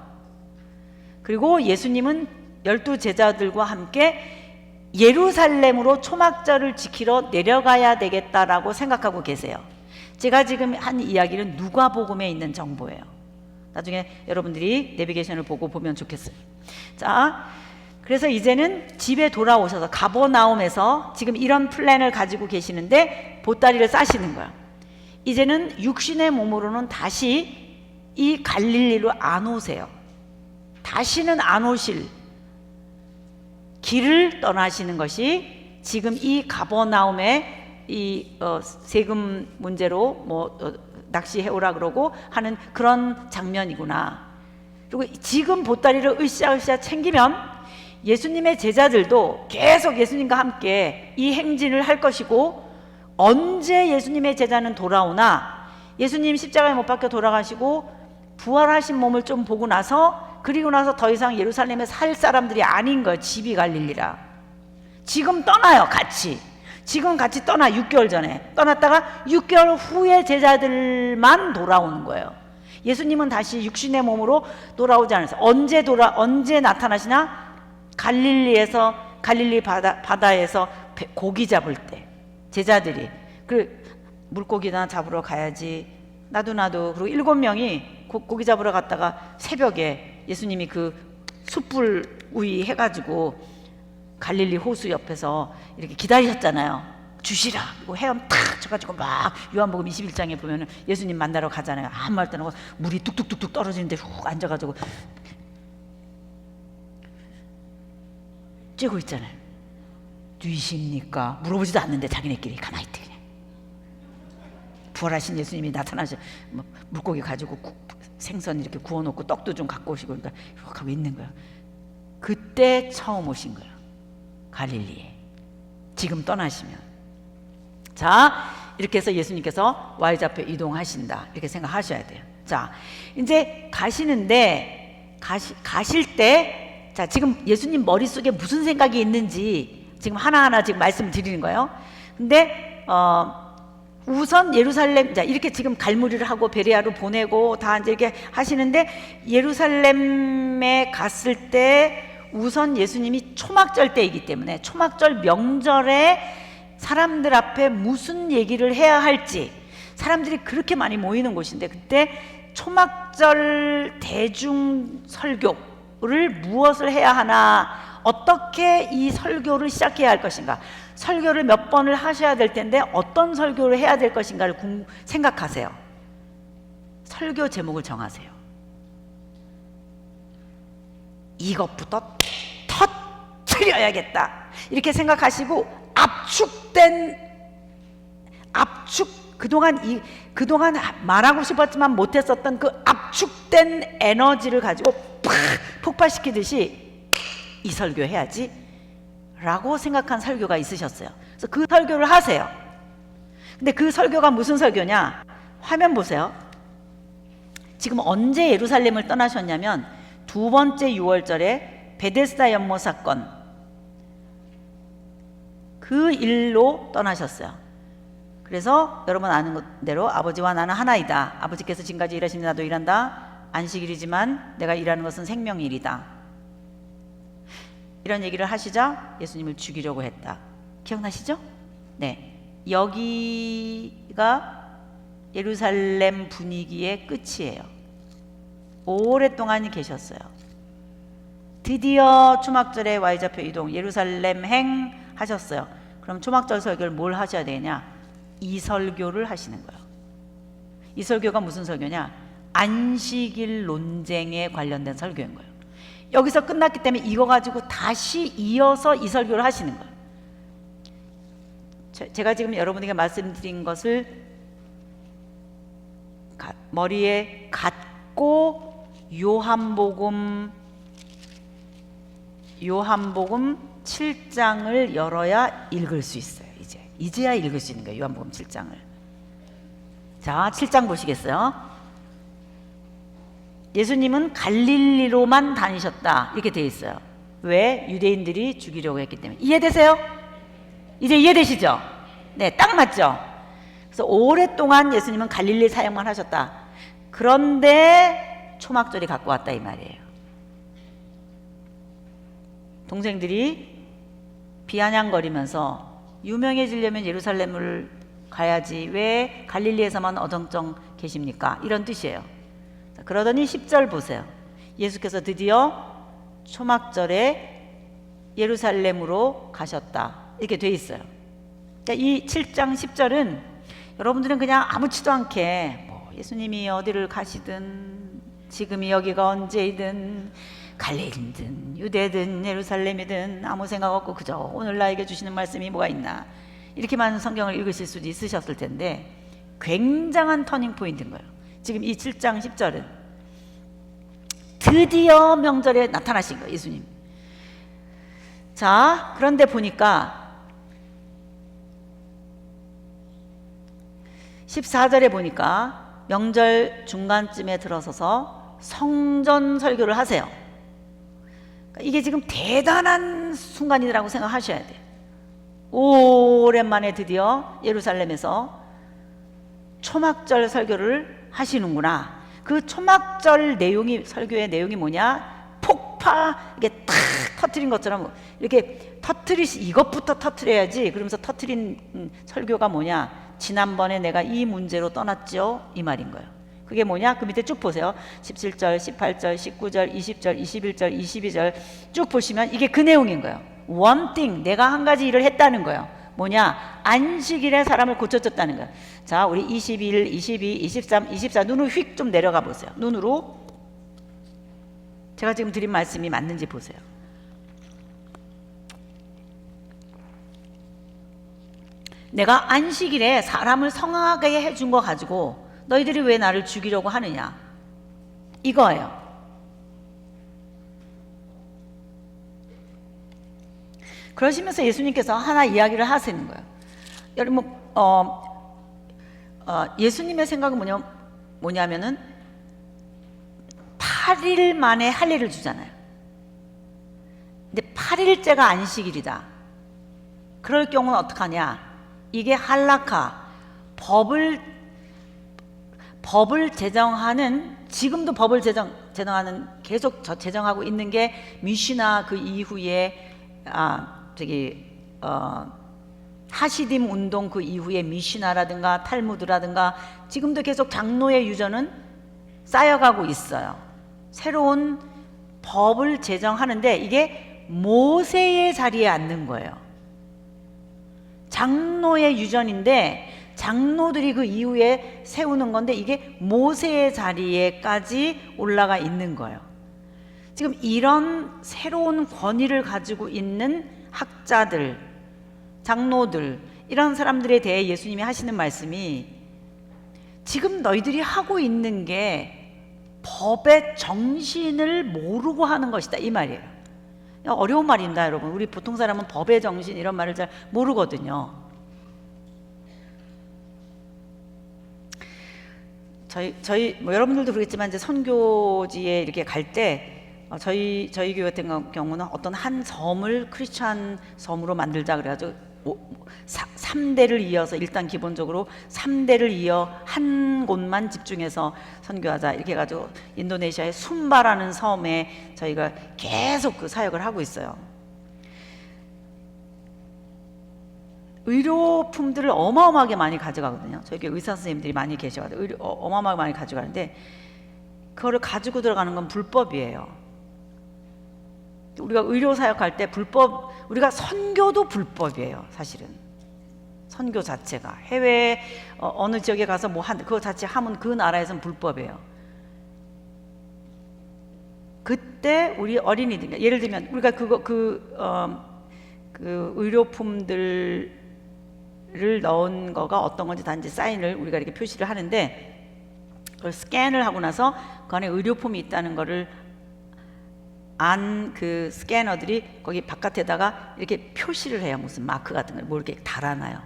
그리고 예수님은 12 제자들과 함께 예루살렘으로 초막절을 지키러 내려가야 되겠다라고 생각하고 계세요. 제가 지금 한 이야기는 누가복음에 있는 정보예요. 나중에 여러분들이 내비게이션을 보고 보면 좋겠어요. 자, 그래서 이제는 집에 돌아오셔서 가버나움에서 지금 이런 플랜을 가지고 계시는데 보따리를 싸시는 거야. 이제는 육신의 몸으로는 다시 이 갈릴리로 안 오세요. 다시는 안 오실 길을 떠나시는 것이 지금 이 가버나움의 이 세금 문제로 낚시해오라 그러고 하는 그런 장면이구나. 그리고 지금 보따리를 으쌰으쌰 챙기면 예수님의 제자들도 계속 예수님과 함께 이 행진을 할 것이고, 언제 예수님의 제자는 돌아오나, 예수님 십자가에 못 박혀 돌아가시고 부활하신 몸을 좀 보고 나서, 그리고 나서 더 이상 예루살렘에 살 사람들이 아닌 거예요. 집이 갈릴리라. 지금 떠나요. 같이. 지금 같이 떠나. 6개월 전에 떠났다가 6개월 후에 제자들만 돌아오는 거예요. 예수님은 다시 육신의 몸으로 돌아오지 않았어요. 언제 나타나시나? 갈릴리에서, 갈릴리 바다에서 고기 잡을 때 제자들이 그 물고기나 잡으러 가야지, 나도. 그리고 7명이 고기 잡으러 갔다가 새벽에 예수님이 그 숯불 우이 해가지고 갈릴리 호수 옆에서 이렇게 기다리셨잖아요. 주시라. 그리고 헤엄 탁 쳐가지고 막 요한복음 21장에 보면은 예수님 만나러 가잖아요. 아무 말도 안 하고 물이 뚝뚝뚝뚝 떨어지는데 훅 앉아가지고 쬐고 있잖아요. 누이십니까? 물어보지도 않는데 자기네끼리 가만히 있대. 그냥 부활하신 예수님이 나타나셔. 물고기 가지고 생선 이렇게 구워놓고 떡도 좀 갖고 오시고, 그러니까 이렇게 하고 있는 거예요. 그때 처음 오신 거예요. 갈릴리에. 지금 떠나시면. 자, 이렇게 해서 예수님께서 Y좌표 이동하신다, 이렇게 생각하셔야 돼요. 자, 이제 가시는데 가실 때, 자, 지금 예수님 머릿속에 무슨 생각이 있는지 지금 하나하나 지금 말씀을 드리는 거예요. 근데 우선 예루살렘, 자, 이렇게 지금 갈무리를 하고 베레아로 보내고 다 이제 이렇게 하시는데, 예루살렘에 갔을 때 우선 예수님이 초막절 때이기 때문에 초막절 명절에 사람들 앞에 무슨 얘기를 해야 할지, 사람들이 그렇게 많이 모이는 곳인데, 그때 초막절 대중 설교를 무엇을 해야 하나, 어떻게 이 설교를 시작해야 할 것인가, 설교를 몇 번을 하셔야 될 텐데 어떤 설교를 해야 될 것인가를 생각하세요. 설교 제목을 정하세요. 이것부터 터뜨려야겠다, 이렇게 생각하시고 그동안 말하고 싶었지만 못했었던 그 압축된 에너지를 가지고 팍 폭발시키듯이 이 설교 해야지 라고 생각한 설교가 있으셨어요. 그래서 그 설교를 하세요. 근데 그 설교가 무슨 설교냐? 화면 보세요. 지금 언제 예루살렘을 떠나셨냐면 두 번째 6월절에 베데스다 연못 사건, 그 일로 떠나셨어요. 그래서 여러분 아는 대로 아버지와 나는 하나이다. 아버지께서 지금까지 일하시니 나도 일한다. 안식일이지만 내가 일하는 것은 생명일이다. 이런 얘기를 하시자 예수님을 죽이려고 했다. 기억나시죠? 네. 여기가 예루살렘 분위기의 끝이에요. 오랫동안 계셨어요. 드디어 초막절에 Y좌표 이동, 예루살렘 행 하셨어요. 그럼 초막절 설교를 뭘 하셔야 되냐? 이 설교를 하시는 거예요. 이 설교가 무슨 설교냐? 안식일 논쟁에 관련된 설교인 거예요. 여기서 끝났기 때문에 이거 가지고 다시 이어서 이 설교를 하시는 거예요. 제가 지금 여러분에게 말씀드린 것을 머리에 갖고 요한복음 7장을 열어야 읽을 수 있어요. 이제야 읽을 수 있는 거예요. 요한복음 7장을. 자, 7장 보시겠어요? 예수님은 갈릴리로만 다니셨다 이렇게 돼 있어요. 왜? 유대인들이 죽이려고 했기 때문에. 이해되세요? 이제 이해되시죠? 네, 딱 맞죠? 그래서 오랫동안 예수님은 갈릴리 사역만 하셨다. 그런데 초막절이 갖고 왔다 이 말이에요. 동생들이 비아냥거리면서 유명해지려면 예루살렘을 가야지 왜 갈릴리에서만 어정쩡 계십니까? 이런 뜻이에요. 그러더니 10절 보세요. 예수께서 드디어 초막절에 예루살렘으로 가셨다 이렇게 돼 있어요. 그러니까 이 7장 10절은 여러분들은 그냥 아무렇지도 않게 뭐 예수님이 어디를 가시든 지금이 여기가 언제이든 갈릴리든 유대든 예루살렘이든 아무 생각 없고 그저 오늘 나에게 주시는 말씀이 뭐가 있나 이렇게만 성경을 읽으실 수도 있으셨을 텐데 굉장한 터닝 포인트인 거예요. 지금 이 7장 10절은 드디어 명절에 나타나신 거예요, 예수님. 자, 그런데 보니까 14절에 보니까 명절 중간쯤에 들어서서 성전 설교를 하세요. 이게 지금 대단한 순간이라고 생각하셔야 돼요. 오랜만에 드디어 예루살렘에서 초막절 설교를 하시는구나. 그 초막절 내용이, 설교의 내용이 뭐냐? 폭파, 이게 탁 터트린 것처럼 이렇게 이것부터 터트려야지. 그러면서 터트린 설교가 뭐냐? 지난번에 내가 이 문제로 떠났죠? 이 말인 거예요. 그게 뭐냐? 그 밑에 쭉 보세요. 17절, 18절, 19절, 20절, 21절, 22절 쭉 보시면 이게 그 내용인 거예요. One thing, 내가 한 가지 일을 했다는 거예요. 뭐냐? 안식일에 사람을 고쳐줬다는 거예요. 자, 우리 21, 22, 23, 24 눈으로 휙 좀 내려가 보세요. 눈으로 제가 지금 드린 말씀이 맞는지 보세요. 내가 안식일에 사람을 성하게 해준 거 가지고 너희들이 왜 나를 죽이려고 하느냐? 이거예요. 그러시면서 예수님께서 하나 이야기를 하시는 거예요. 여러분, 예수님의 생각은 뭐냐면은 8일 만에 할례를 주잖아요. 근데 8일째가 안식일이다. 그럴 경우는 어떡하냐? 이게 할라카, 법을 제정하는, 지금도 법을 제정하는, 계속 제정하고 있는 게 미시나 그 이후에 하시딤 운동 그 이후에 미시나라든가 탈무드라든가 지금도 계속 장로의 유전은 쌓여가고 있어요. 새로운 법을 제정하는데 이게 모세의 자리에 앉는 거예요. 장로의 유전인데 장로들이 그 이후에 세우는 건데 이게 모세의 자리에까지 올라가 있는 거예요. 지금 이런 새로운 권위를 가지고 있는 학자들, 장로들, 이런 사람들에 대해 예수님이 하시는 말씀이 지금 너희들이 하고 있는 게 법의 정신을 모르고 하는 것이다 이 말이에요. 어려운 말입니다, 여러분. 우리 보통 사람은 법의 정신 이런 말을 잘 모르거든요. 저희 뭐 여러분들도 그러겠지만 이제 선교지에 이렇게 갈 때 저희 교회 같은 경우는 어떤 한 섬을 크리스찬 섬으로 만들자 그래가지고 3대를 이어서 일단 기본적으로 3대를 이어 한 곳만 집중해서 선교하자 이렇게 해가지고 인도네시아의 숨바라는 섬에 저희가 계속 그 사역을 하고 있어요. 의료품들을 어마어마하게 많이 가져가거든요. 저희 의사 선생님들이 많이 계셔가지고 어마어마하게 많이 가져가는데 그거를 가지고 들어가는 건 불법이에요. 우리가 의료 사역할 때 우리가 선교도 불법이에요. 사실은 선교 자체가 해외 어느 지역에 가서 그거 자체 하면 그 나라에서는 불법이에요. 그때 우리 어린이들, 예를 들면 우리가 그 의료품들을 넣은 거가 어떤 건지 단지 사인을 우리가 이렇게 표시를 하는데 그걸 스캔을 하고 나서 그 안에 의료품이 있다는 거를 그 스캐너들이 거기 바깥에다가 이렇게 표시를 해요. 무슨 마크 같은 걸 뭐 이렇게 달아놔요.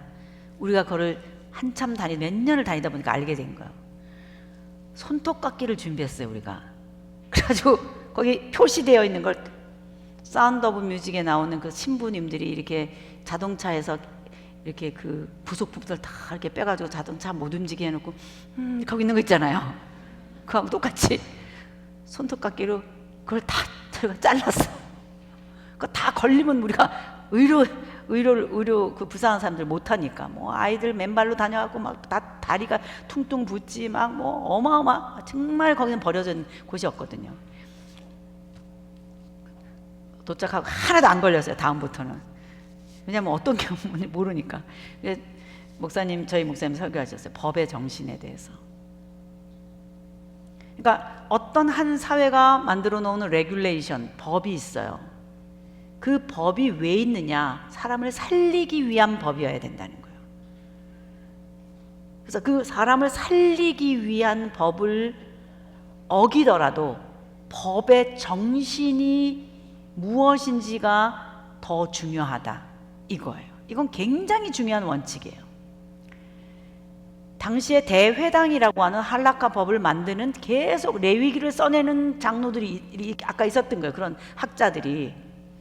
우리가 그거를 한참 몇 년을 다니다 보니까 알게 된 거예요. 손톱깎이를 준비했어요. 우리가 그래가지고 거기 표시되어 있는 걸, 사운드 오브 뮤직에 나오는 그 신부님들이 이렇게 자동차에서 이렇게 그 부속 부분들 다 이렇게 빼가지고 자동차 못 움직이게 해놓고 거기 있는 거 있잖아요. 그하고 똑같이 손톱깎이로 그걸 다 잘랐어. 그거 다 걸리면 우리가 의료 그 부상한 사람들 못하니까, 뭐 아이들 맨발로 다녀갖고 막 다 다리가 퉁퉁 붓지, 막 뭐 정말 거기는 버려진 곳이었거든요. 도착하고 하나도 안 걸렸어요, 다음부터는. 왜냐면 어떤 경우인지 모르니까. 저희 목사님 설교하셨어요, 법의 정신에 대해서. 그러니까 어떤 한 사회가 만들어 놓은 레귤레이션, 법이 있어요. 그 법이 왜 있느냐? 사람을 살리기 위한 법이어야 된다는 거예요. 그래서 그 사람을 살리기 위한 법을 어기더라도 법의 정신이 무엇인지가 더 중요하다, 이거예요. 이건 굉장히 중요한 원칙이에요. 당시에 대회당이라고 하는 할라카 법을 만드는, 계속 레위기를 써내는 장로들이 아까 있었던 거예요. 그런 학자들이.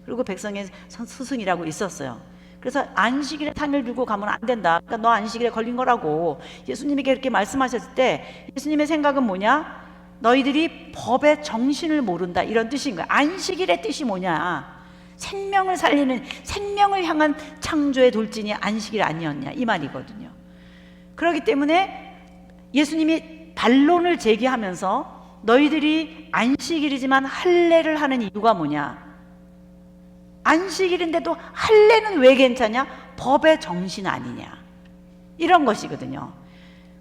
그리고 백성의 스승이라고 있었어요. 그래서 안식일에 상을 들고 가면 안 된다. 그러니까 너 안식일에 걸린 거라고 예수님이 그렇게 말씀하셨을 때, 예수님의 생각은 뭐냐? 너희들이 법의 정신을 모른다, 이런 뜻인 거야. 안식일의 뜻이 뭐냐? 생명을 살리는, 생명을 향한 창조의 돌진이 안식일 아니었냐, 이 말이거든요. 그렇기 때문에 예수님이 반론을 제기하면서 너희들이 안식일이지만 할례를 하는 이유가 뭐냐? 안식일인데도 할례는 왜 괜찮냐? 법의 정신 아니냐, 이런 것이거든요.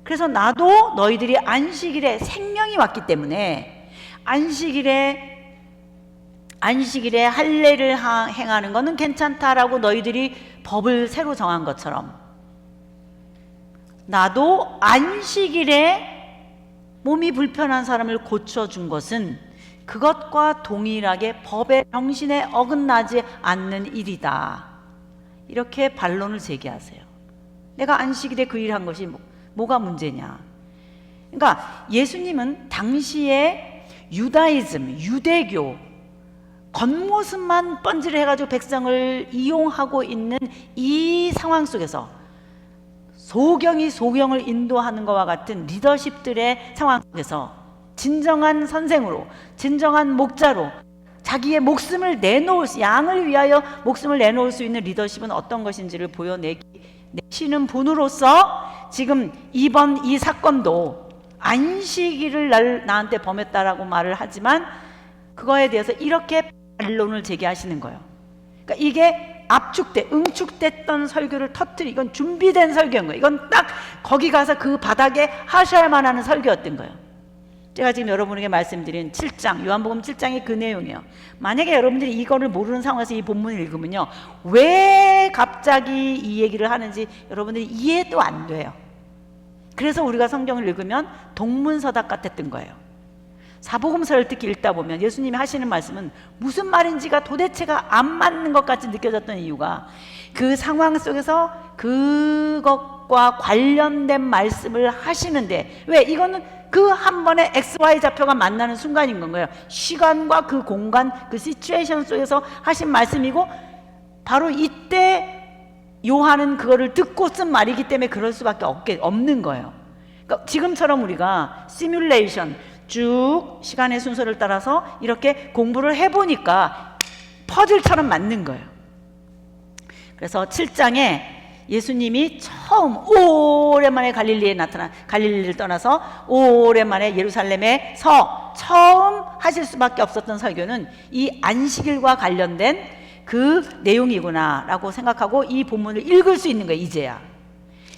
그래서 나도 너희들이 안식일에 생명이 왔기 때문에 안식일에 할례를 행하는 거는 괜찮다라고 너희들이 법을 새로 정한 것처럼, 나도 안식일에 몸이 불편한 사람을 고쳐준 것은 그것과 동일하게 법의 정신에 어긋나지 않는 일이다, 이렇게 반론을 제기하세요. 내가 안식일에 그 일을 한 것이 뭐가 문제냐? 그러니까 예수님은 당시에 유다이즘, 유대교 겉모습만 번지를 해가지고 백성을 이용하고 있는 이 상황 속에서 소경이 소경을 인도하는 것과 같은 리더십들의 상황 속에서 진정한 선생으로, 진정한 목자로 자기의 목숨을 내놓을, 양을 위하여 목숨을 내놓을 수 있는 리더십은 어떤 것인지를 보여내시는 분으로서 지금 이번 이 사건도 안식일을 나한테 범했다라고 말을 하지만 그거에 대해서 이렇게 반론을 제기하시는 거예요. 그러니까 이게 응축됐던 설교를 이건 준비된 설교인 거예요. 이건 딱 거기 가서 그 바닥에 하셔야만 하는 설교였던 거예요. 제가 지금 여러분에게 말씀드린 7장, 요한복음 7장의 그 내용이에요. 만약에 여러분들이 이거를 모르는 상황에서 이 본문을 읽으면요, 왜 갑자기 이 얘기를 하는지 여러분들이 이해도 안 돼요. 그래서 우리가 성경을 읽으면 동문서답 같았던 거예요. 사복음서를 특히 읽다 보면 예수님이 하시는 말씀은 무슨 말인지가 도대체가 안 맞는 것 같이 느껴졌던 이유가, 그 상황 속에서 그것과 관련된 말씀을 하시는데, 왜? 이거는 그 한 번에 XY 좌표가 만나는 순간인 건 거예요. 시간과 그 공간, 그 시츄에이션 속에서 하신 말씀이고, 바로 이때 요한은 그거를 듣고 쓴 말이기 때문에 그럴 수밖에 없는 거예요. 그러니까 지금처럼 우리가 시뮬레이션 쭉 시간의 순서를 따라서 이렇게 공부를 해보니까 퍼즐처럼 맞는 거예요. 그래서 7장에 예수님이 처음 오랜만에 갈릴리를 떠나서 오랜만에 예루살렘에서 처음 하실 수밖에 없었던 설교는 이 안식일과 관련된 그 내용이구나 라고 생각하고 이 본문을 읽을 수 있는 거예요. 이제야.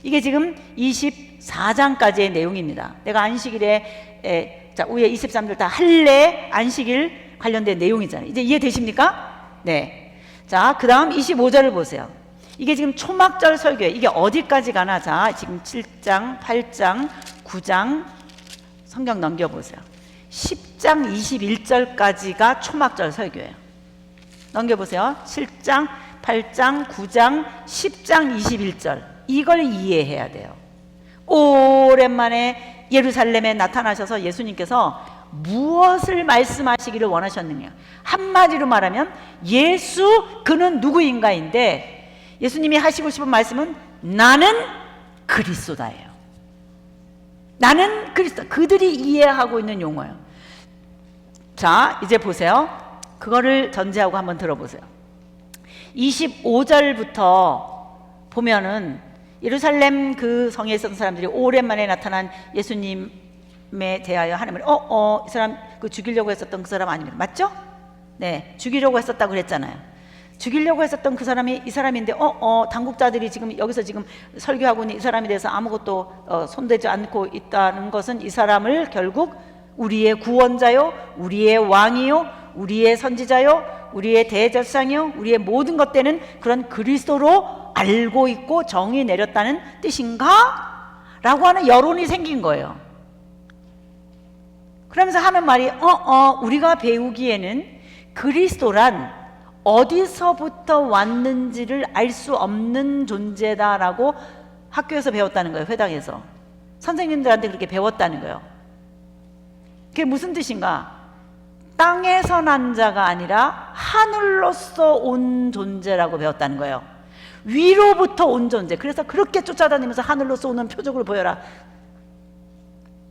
이게 지금 24장까지의 내용입니다. 내가 안식일에 자, 위에 23절 다 할례, 안식일 관련된 내용이잖아요. 이제 이해되십니까? 네. 자, 그 다음 25절을 보세요. 이게 지금 초막절 설교예요. 이게 어디까지 가나? 자, 지금 7장, 8장, 9장 성경 넘겨보세요. 10장 21절까지가 초막절 설교예요. 넘겨보세요. 7장, 8장, 9장, 10장 21절. 이걸 이해해야 돼요. 오랜만에 예루살렘에 나타나셔서 예수님께서 무엇을 말씀하시기를 원하셨느냐. 한마디로 말하면 예수 그는 누구인가인데, 예수님이 하시고 싶은 말씀은 나는 그리스도다예요. 나는 그리스도. 그들이 이해하고 있는 용어예요. 자, 이제 보세요. 그거를 전제하고 한번 들어보세요. 25절부터 보면은 예루살렘 그 성에 있었던 사람들이 오랜만에 나타난 예수님에 대하여 하나님을 이 사람 그 죽이려고 했었던 그 사람 아닙니까? 맞죠? 네, 죽이려고 했었다고 그랬잖아요. 죽이려고 했었던 그 사람이 이 사람인데 당국자들이 지금 여기서 지금 설교하고 있는 이 사람에 대해서 아무것도 손대지 않고 있다는 것은 이 사람을 결국 우리의 구원자요, 우리의 왕이요, 우리의 선지자요, 우리의 대제사장이요, 우리의 모든 것 되는 그런 그리스도로 알고 있고 정의 내렸다는 뜻인가? 라고 하는 여론이 생긴 거예요. 그러면서 하는 말이 우리가 배우기에는 그리스도란 어디서부터 왔는지를 알 수 없는 존재다라고 학교에서 배웠다는 거예요. 회당에서 선생님들한테 그렇게 배웠다는 거예요. 그게 무슨 뜻인가? 땅에서 난 자가 아니라 하늘로서 온 존재라고 배웠다는 거예요. 위로부터 온 존재. 그래서 그렇게 쫓아다니면서 하늘로서 오는 표적을 보여라,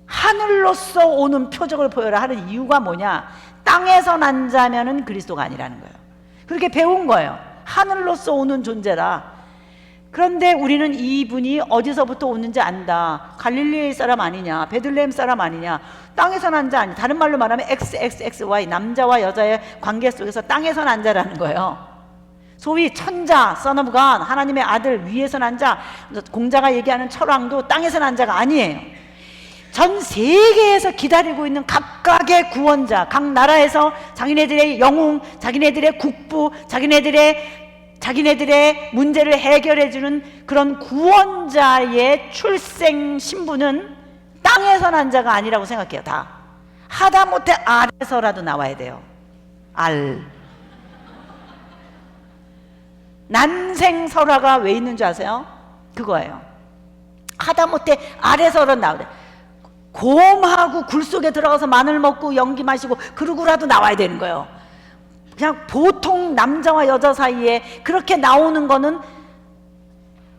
하늘로서 오는 표적을 보여라 하는 이유가 뭐냐? 땅에서 난 자면은 그리스도가 아니라는 거예요. 그렇게 배운 거예요. 하늘로서 오는 존재라. 그런데 우리는 이분이 어디서부터 오는지 안다. 갈릴리 사람 아니냐, 베들레헴 사람 아니냐, 땅에서 난 자 아니냐. 다른 말로 말하면 XXXY, 남자와 여자의 관계 속에서 땅에서 난 자라는 거예요. 소위 천자, son of God, 하나님의 아들, 위에서 난 자. 공자가 얘기하는 철왕도 땅에서 난 자가 아니에요. 전 세계에서 기다리고 있는 각각의 구원자, 각 나라에서 자기네들의 영웅, 자기네들의 국부, 자기네들의 문제를 해결해주는 그런 구원자의 출생 신분은 땅에서 난 자가 아니라고 생각해요. 다 하다못해 알에서라도 나와야 돼요. 알. 난생설화가 왜 있는 줄 아세요? 그거예요. 하다못해 알에서라도 나와야 돼요. 곰하고 굴 속에 들어가서 마늘 먹고 연기 마시고 그러고라도 나와야 되는 거예요. 그냥 보통 남자와 여자 사이에 그렇게 나오는 거는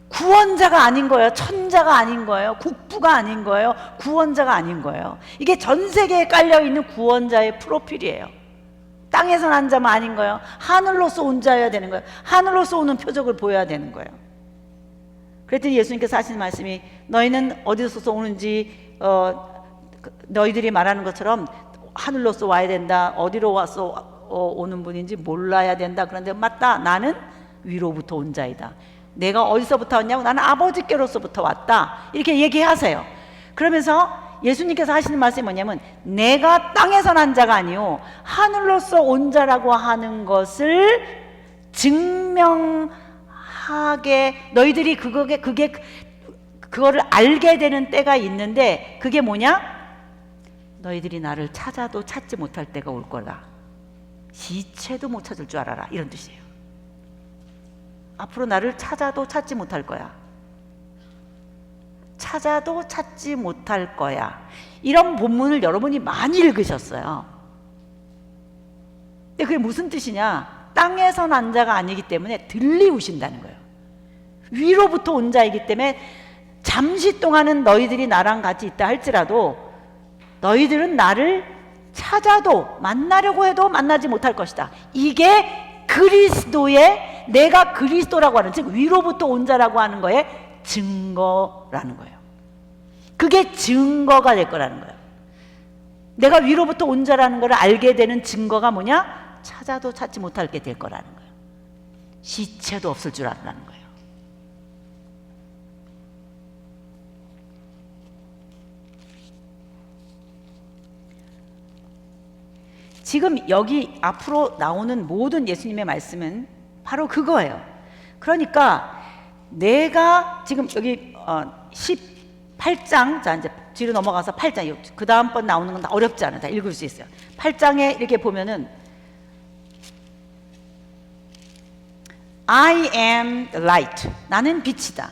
구원자가 아닌 거예요. 천자가 아닌 거예요. 국부가 아닌 거예요. 구원자가 아닌 거예요. 이게 전 세계에 깔려있는 구원자의 프로필이에요. 땅에서 난 자만 아닌 거예요. 하늘로서 온 자여야 되는 거예요. 하늘로서 오는 표적을 보여야 되는 거예요. 그랬더니 예수님께서 하시는 말씀이 너희는 어디서 오는지 너희들이 말하는 것처럼 하늘로서 와야 된다. 어디로 와서 오는 분인지 몰라야 된다. 그런데 맞다. 나는 위로부터 온 자이다. 내가 어디서부터 왔냐고? 나는 아버지께로서부터 왔다. 이렇게 얘기하세요. 그러면서 예수님께서 하시는 말씀이 뭐냐면 내가 땅에서 난 자가 아니요 하늘로서 온 자라고 하는 것을 증명하게 너희들이 그거를 알게 되는 때가 있는데 그게 뭐냐? 너희들이 나를 찾아도 찾지 못할 때가 올 거다. 시체도 못 찾을 줄 알아라. 이런 뜻이에요. 앞으로 나를 찾아도 찾지 못할 거야. 찾아도 찾지 못할 거야. 이런 본문을 여러분이 많이 읽으셨어요. 근데 그게 무슨 뜻이냐? 땅에서 난 자가 아니기 때문에 들리우신다는 거예요. 위로부터 온 자이기 때문에 잠시 동안은 너희들이 나랑 같이 있다 할지라도 너희들은 나를 찾아도 만나려고 해도 만나지 못할 것이다. 이게 그리스도의 내가 그리스도라고 하는 즉 위로부터 온 자라고 하는 거에 증거라는 거예요. 그게 증거가 될 거라는 거예요. 내가 위로부터 온 자라는 걸 알게 되는 증거가 뭐냐? 찾아도 찾지 못하게 될 거라는 거예요. 시체도 없을 줄 알라는 거예요. 지금 여기 앞으로 나오는 모든 예수님의 말씀은 바로 그거예요. 그러니까 내가 지금 여기 18장 자 이제 뒤로 넘어가서 8장 그 다음번 나오는 건 다 어렵지 않아. 다 읽을 수 있어요. 8장에 이렇게 보면은 I am the light. 나는 빛이다.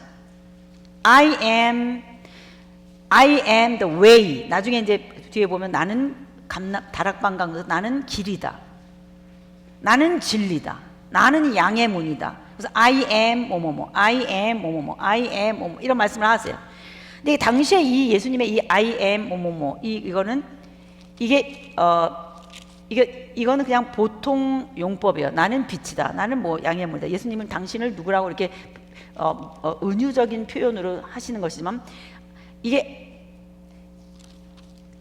I am the way. 나중에 이제 뒤에 보면 나는 다락방 가면서 나는 길이다, 나는 진리다, 나는 양의 문이다. 그래서 I am 뭐뭐뭐, I am 뭐뭐뭐, I am 뭐뭐 이런 말씀을 하세요. 근데 당시에 이 예수님의 이 I am 뭐뭐뭐 이거는 이거는 그냥 보통 용법이에요. 나는 빛이다, 나는 뭐 양의 문이다. 예수님은 당신을 누구라고 이렇게 은유적인 표현으로 하시는 것이지만 이게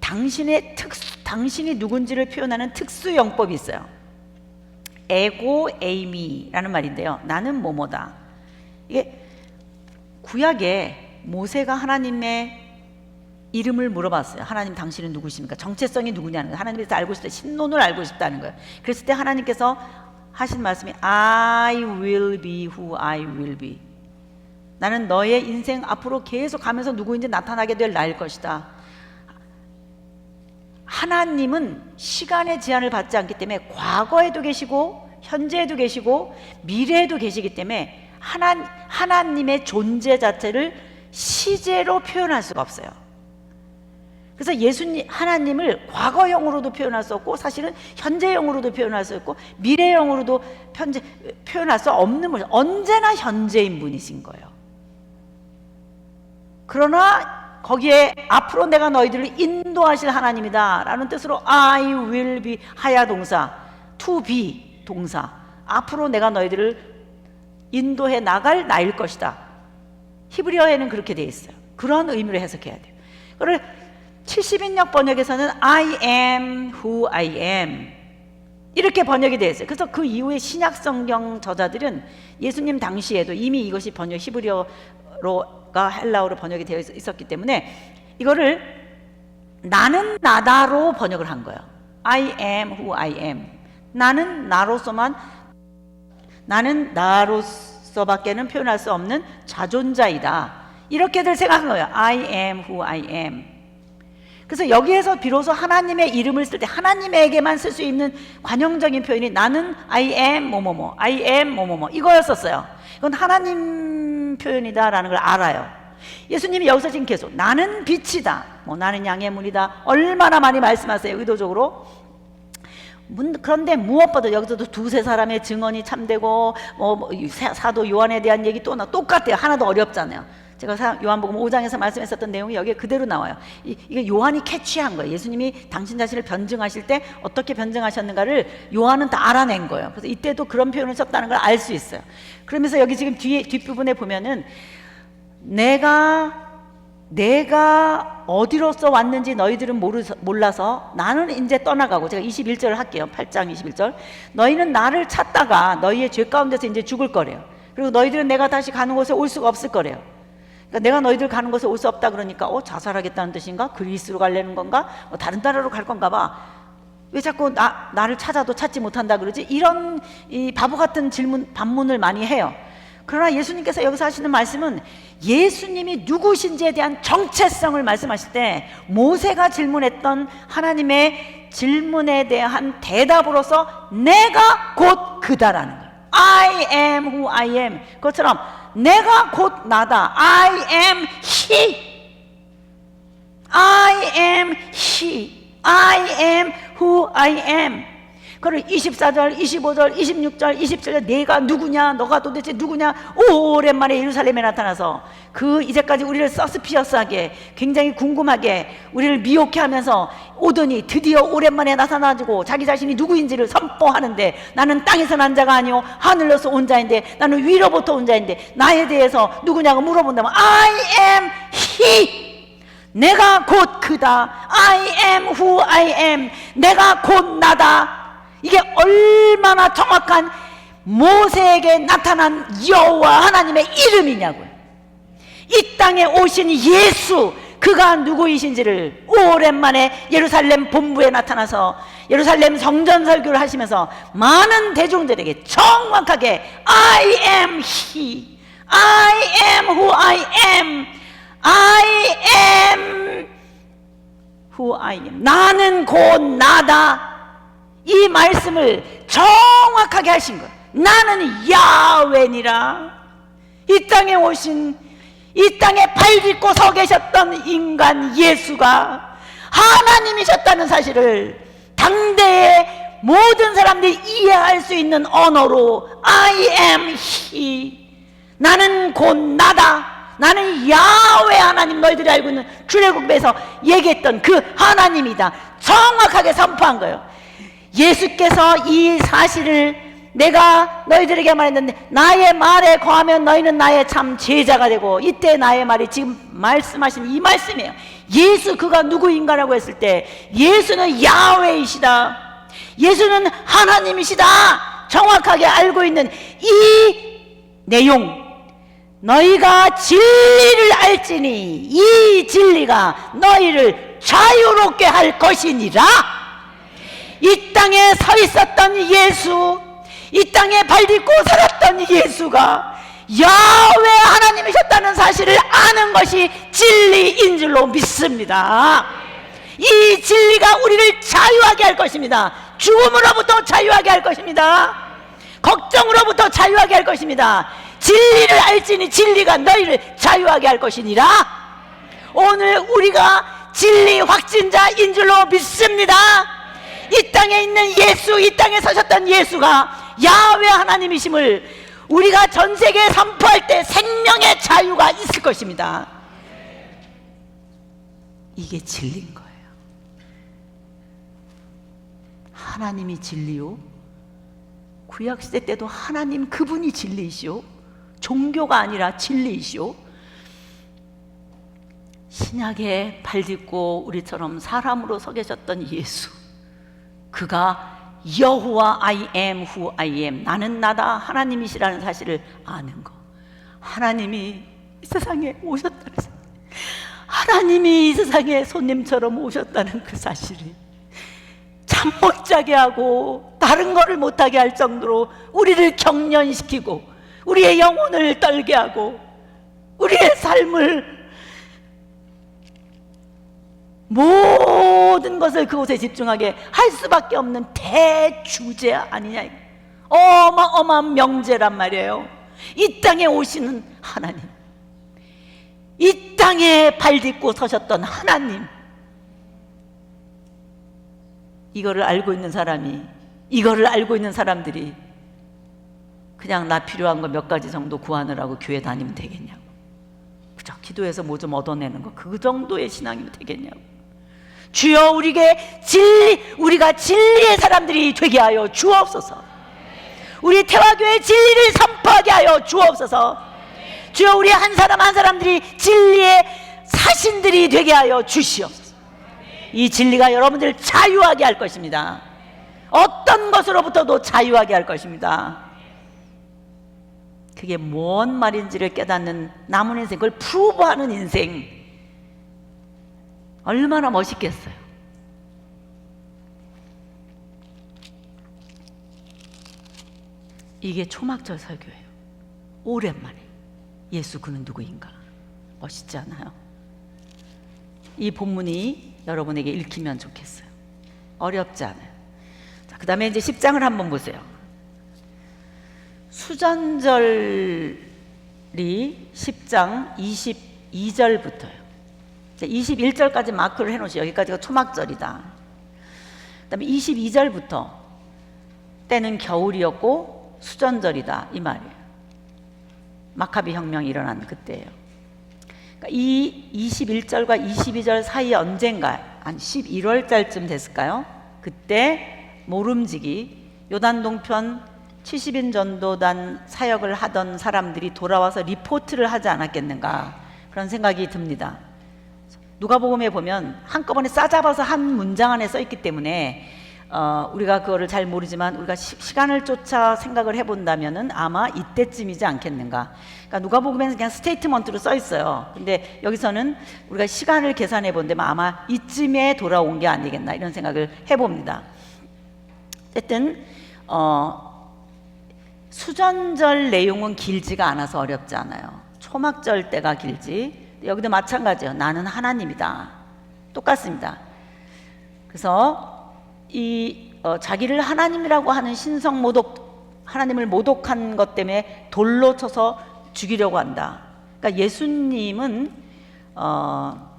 당신이 누군지를 표현하는 특수 용법이 있어요. 에고 에이미라는 말인데요. 나는 뭐뭐다. 이게 구약에 모세가 하나님의 이름을 물어봤어요. 하나님 당신은 누구십니까? 정체성이 누구냐는 거예요. 하나님께서 알고 싶다, 신론을 알고 싶다는 거예요. 그랬을 때 하나님께서 하신 말씀이 I will be who I will be. 나는 너의 인생 앞으로 계속 가면서 누구인지 나타나게 될 나일 것이다. 하나님은 시간의 제한을 받지 않기 때문에 과거에도 계시고 현재에도 계시고 미래에도 계시기 때문에 하나님의 존재 자체를 시제로 표현할 수가 없어요. 그래서 하나님을 과거형으로도 표현할 수 없고 사실은 현재형으로도 표현할 수 없고 미래형으로도 표현할 수 없는 분, 언제나 현재인 분이신 거예요. 그러나 거기에 앞으로 내가 너희들을 인도하실 하나님이다 라는 뜻으로 I will be 하야 동사, to be 동사, 앞으로 내가 너희들을 인도해 나갈 나일 것이다. 히브리어에는 그렇게 되어 있어요. 그런 의미로 해석해야 돼요. 그걸 70인역 번역에서는 I am who I am 이렇게 번역이 되어 있어요. 그래서 그 이후에 신약 성경 저자들은 예수님 당시에도 이미 이것이 히브리어가 헬라어로 번역이 되어 있었기 때문에 이거를 나는 나다로 번역을 한 거예요. I am who I am. 나는 나로서밖에는 표현할 수 없는 자존자이다. 이렇게들 생각한 거예요. I am who I am. 그래서 여기에서 비로소 하나님의 이름을 쓸 때 하나님에게만 쓸 수 있는 관용적인 표현이 나는 I am 뭐뭐뭐, I am 뭐뭐뭐 이거였었어요. 이건 하나님 표현이다라는 걸 알아요. 예수님이 여기서 지금 계속 나는 빛이다, 뭐 나는 양의 문이다 얼마나 많이 말씀하세요, 의도적으로. 그런데 무엇보다 여기서도 두세 사람의 증언이 참되고 사도 요한에 대한 얘기 또 똑같아요. 하나도 어렵잖아요. 제가 요한복음 5장에서 말씀했었던 내용이 여기에 그대로 나와요. 이게 요한이 캐치한 거예요. 예수님이 당신 자신을 변증하실 때 어떻게 변증하셨는가를 요한은 다 알아낸 거예요. 그래서 이때도 그런 표현을 썼다는 걸 알 수 있어요. 그러면서 여기 지금 뒷부분에 보면은 내가 어디로서 왔는지 너희들은 몰라서 나는 이제 떠나가고, 제가 21절을 할게요. 8장 21절. 너희는 나를 찾다가 너희의 죄 가운데서 이제 죽을 거래요. 그리고 너희들은 내가 다시 가는 곳에 올 수가 없을 거래요. 그러니까 내가 너희들 가는 곳에 올 수 없다 그러니까 자살하겠다는 뜻인가? 그리스로 가려는 건가? 다른 나라로 갈 건가 봐. 왜 자꾸 나를 찾아도 찾지 못한다 그러지? 이런 이 바보 같은 반문을 많이 해요. 그러나 예수님께서 여기서 하시는 말씀은 예수님이 누구신지에 대한 정체성을 말씀하실 때 모세가 질문했던 하나님의 질문에 대한 대답으로서 내가 곧 그다라는 거예요. I am who I am. 그것처럼 내가 곧 나다. I am he. I am he. I am who I am. 그걸 24절, 25절, 26절, 27절 내가 누구냐, 너가 도대체 누구냐, 오랜만에 예루살렘에 나타나서 이제까지 우리를 서스피어스하게 굉장히 궁금하게 우리를 미혹해 하면서 오더니 드디어 오랜만에 나타나가지고 자기 자신이 누구인지를 선포하는데 나는 땅에서 난 자가 아니오 하늘로서 온 자인데 나는 위로부터 온 자인데 나에 대해서 누구냐고 물어본다면 I am he. 내가 곧 그다. I am who I am. 내가 곧 나다. 이게 얼마나 정확한 모세에게 나타난 여호와 하나님의 이름이냐고요. 이 땅에 오신 예수, 그가 누구이신지를 오랜만에 예루살렘 본부에 나타나서 예루살렘 성전 설교를 하시면서 많은 대중들에게 정확하게 I am he, I am who I am, I am who I am. 나는 곧 나다. 이 말씀을 정확하게 하신 거예요. 나는 야훼니라. 이 땅에 오신, 이 땅에 발 딛고 서 계셨던 인간 예수가 하나님이셨다는 사실을 당대의 모든 사람들이 이해할 수 있는 언어로 I am He, 나는 곧 나다, 나는 야훼 하나님, 너희들이 알고 있는 출애굽에서 얘기했던 그 하나님이다, 정확하게 선포한 거예요. 예수께서 이 사실을 내가 너희들에게 말했는데 나의 말에 거하면 너희는 나의 참 제자가 되고, 이때 나의 말이 지금 말씀하신 이 말씀이에요. 예수 그가 누구인가라고 했을 때 예수는 야훼이시다, 예수는 하나님이시다 정확하게 알고 있는 이 내용, 너희가 진리를 알지니 이 진리가 너희를 자유롭게 할 것이니라. 이 땅에 서 있었던 예수, 이 땅에 발딛고 살았던 예수가 야훼 하나님이셨다는 사실을 아는 것이 진리인 줄로 믿습니다. 이 진리가 우리를 자유하게 할 것입니다. 죽음으로부터 자유하게 할 것입니다. 걱정으로부터 자유하게 할 것입니다. 진리를 알지니 진리가 너희를 자유하게 할 것이니라. 오늘 우리가 진리 확진자인 줄로 믿습니다. 이 땅에 있는 예수, 이 땅에 서셨던 예수가 야훼 하나님이심을 우리가 전 세계에 선포할 때 생명의 자유가 있을 것입니다. 이게 진리인 거예요. 하나님이 진리요, 구약시대 때도 하나님 그분이 진리이시오, 종교가 아니라 진리이시오. 신약에 발딛고 우리처럼 사람으로 서 계셨던 예수, 그가 여호와 I am who I am, 나는 나다 하나님이시라는 사실을 아는 거, 하나님이 이 세상에 오셨다는 사실, 하나님이 이 세상에 손님처럼 오셨다는 그 사실이 잠 못 자게 하고 다른 거를 못하게 할 정도로 우리를 경련시키고 우리의 영혼을 떨게 하고 우리의 삶을, 모든 것을 그곳에 집중하게 할 수밖에 없는 대주제 아니냐. 어마어마한 명제란 말이에요. 이 땅에 오시는 하나님, 이 땅에 발딛고 서셨던 하나님, 이거를 알고 있는 사람이, 이거를 알고 있는 사람들이 그냥 나 필요한 거 몇 가지 정도 구하느라고 교회 다니면 되겠냐고, 그저 기도해서 뭐 좀 얻어내는 거, 그 정도의 신앙이면 되겠냐고. 주여 우리가 진리의 사람들이 되게 하여 주옵소서. 우리 태화교회 진리를 선포하게 하여 주옵소서. 주여 우리 한 사람 한 사람들이 진리의 사신들이 되게 하여 주시옵소서. 이 진리가 여러분들을 자유하게 할 것입니다. 어떤 것으로부터도 자유하게 할 것입니다. 그게 뭔 말인지를 깨닫는 남은 인생, 그걸 프루브하는 인생, 얼마나 멋있겠어요. 이게 초막절 설교예요. 오랜만에 예수 그는 누구인가, 멋있지 않아요? 이 본문이 여러분에게 읽히면 좋겠어요. 어렵지 않아요. 자, 그 다음에 이제 10장을 한번 보세요. 수전절이 10장 22절부터요. 21절까지 마크를 해놓으시죠. 여기까지가 초막절이다. 그 다음에 22절부터 때는 겨울이었고 수전절이다, 이 말이에요. 마카비 혁명이 일어난 그때예요. 그러니까 이 21절과 22절 사이에 언젠가 한 11월달쯤 됐을까요? 그때 모름지기 요단 동편 70인 전도단 사역을 하던 사람들이 돌아와서 리포트를 하지 않았겠는가, 그런 생각이 듭니다. 누가복음에 보면 한꺼번에 싸잡아서 한 문장 안에 써 있기 때문에 우리가 그거를 잘 모르지만 우리가 시간을 쫓아 생각을 해본다면은 아마 이때쯤이지 않겠는가. 그러니까 누가복음에는 그냥 스테이트먼트로 써 있어요. 근데 여기서는 우리가 시간을 계산해 본다면 아마 이쯤에 돌아온 게 아니겠나, 이런 생각을 해봅니다. 어쨌든 수전절 내용은 길지가 않아서 어렵지 않아요. 초막절 때가 길지. 여기도 마찬가지예요. 나는 하나님이다. 똑같습니다. 그래서 자기를 하나님이라고 하는 신성 모독, 하나님을 모독한 것 때문에 돌로 쳐서 죽이려고 한다. 그러니까 예수님은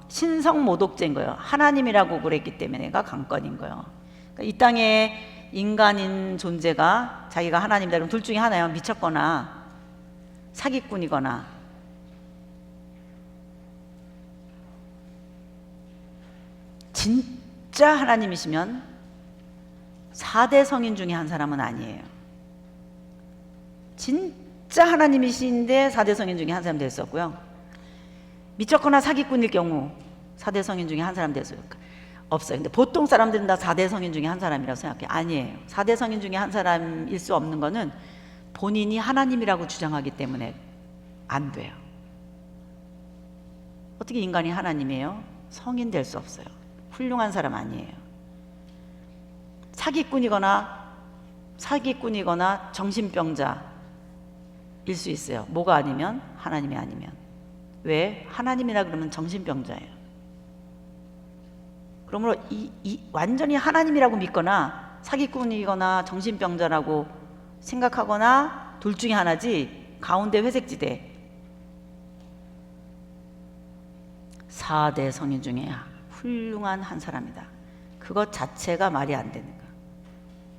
신성 모독죄인 거예요. 하나님이라고 그랬기 때문에가 관건인 거예요. 그러니까 이 땅에 인간인 존재가 자기가 하나님이다 그러면 둘 중에 하나예요. 미쳤거나 사기꾼이거나. 진짜 하나님이시면 4대 성인 중에 한 사람은 아니에요. 진짜 하나님이신데 4대 성인 중에 한 사람 될 수 없고요. 미쳤거나 사기꾼일 경우 4대 성인 중에 한 사람 될 수 없어요. 근데 보통 사람들은 다 4대 성인 중에 한 사람이라고 생각해요. 아니에요. 4대 성인 중에 한 사람일 수 없는 거는 본인이 하나님이라고 주장하기 때문에 안 돼요. 어떻게 인간이 하나님이에요? 성인 될 수 없어요. 훌륭한 사람 아니에요. 사기꾼이거나 정신병자일 수 있어요. 뭐가 아니면? 하나님이 아니면. 왜? 하나님이라 그러면 정신병자예요. 그러므로 완전히 하나님이라고 믿거나 사기꾼이거나 정신병자라고 생각하거나 둘 중에 하나지, 가운데 회색지대 4대 성인 중에 훌륭한 한 사람이다. 그것 자체가 말이 안 되는 거예요.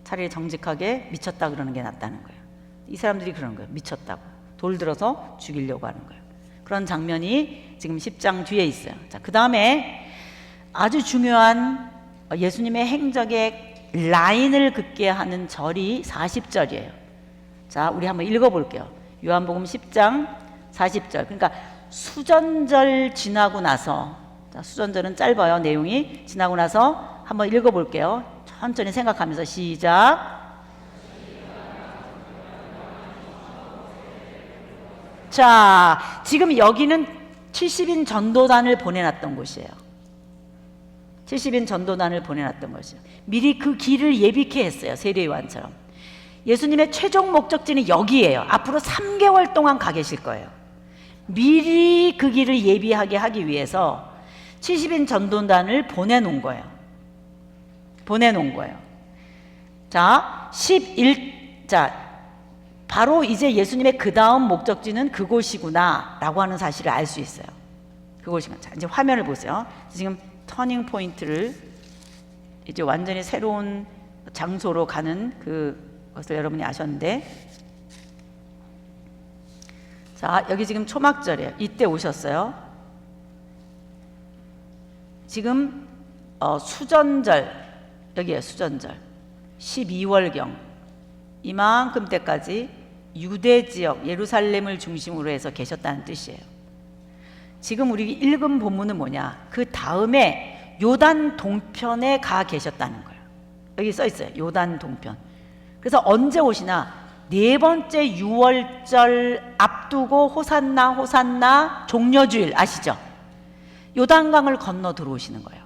차라리 정직하게 미쳤다 그러는 게 낫다는 거예요. 이 사람들이 그러는 거예요. 미쳤다고 돌 들어서 죽이려고 하는 거예요. 그런 장면이 지금 10장 뒤에 있어요. 자, 그 다음에 아주 중요한 예수님의 행적의 라인을 긋게 하는 절이 40절이에요. 자, 우리 한번 읽어볼게요. 요한복음 10장 40절. 그러니까 수전절 지나고 나서, 자, 수전절은 짧아요. 내용이 지나고 나서 한번 읽어볼게요. 천천히 생각하면서 시작. 자, 지금 여기는 70인 전도단을 보내놨던 곳이에요. 70인 전도단을 보내놨던 것이에요. 미리 그 길을 예비케 했어요. 세례요한처럼. 예수님의 최종 목적지는 여기예요. 앞으로 3개월 동안 가 계실 거예요. 미리 그 길을 예비하게 하기 위해서 70인 전도단을 보내놓은 거예요. 자, 바로 이제 예수님의 그 다음 목적지는 그곳이구나 라고 하는 사실을 알 수 있어요. 그곳이구나. 자, 이제 화면을 보세요. 지금 터닝 포인트를 이제 완전히 새로운 장소로 가는 그것을 여러분이 아셨는데, 자, 여기 지금 초막절이에요. 이때 오셨어요. 지금 수전절, 여기에요. 수전절 12월경 이만큼 때까지 유대 지역 예루살렘을 중심으로 해서 계셨다는 뜻이에요. 지금 우리 읽은 본문은 뭐냐? 그 다음에 요단 동편에 가 계셨다는 거예요. 여기 써 있어요. 요단 동편. 그래서 언제 오시나? 네 번째 유월절 앞두고 호산나 종려주일 아시죠? 요단강을 건너 들어오시는 거예요.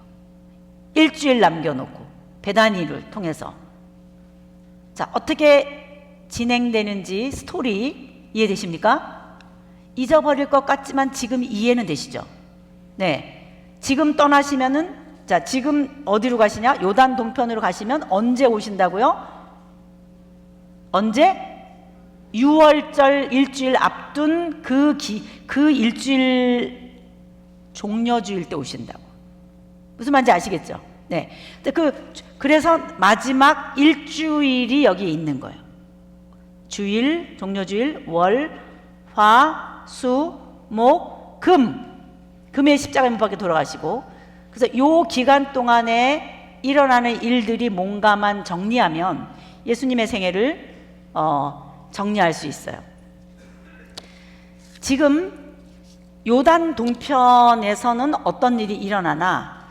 일주일 남겨놓고 베다니를 통해서. 자, 어떻게 진행되는지 스토리 이해되십니까? 잊어버릴 것 같지만 지금 이해는 되시죠? 네. 지금 떠나시면은, 자, 지금 어디로 가시냐? 요단 동편으로 가시면 언제 오신다고요? 언제? 6월절 일주일 앞둔 그 일주일 종려주일 때 오신다고. 무슨 말인지 아시겠죠? 네. 그래서 마지막 일주일이 여기 있는 거예요. 주일, 종려주일, 월, 화, 수, 목, 금. 금의 십자가에 못 박혀 돌아가시고, 그래서 요 기간 동안에 일어나는 일들이 뭔가만 정리하면 예수님의 생애를 정리할 수 있어요. 지금 요단 동편에서는 어떤 일이 일어나나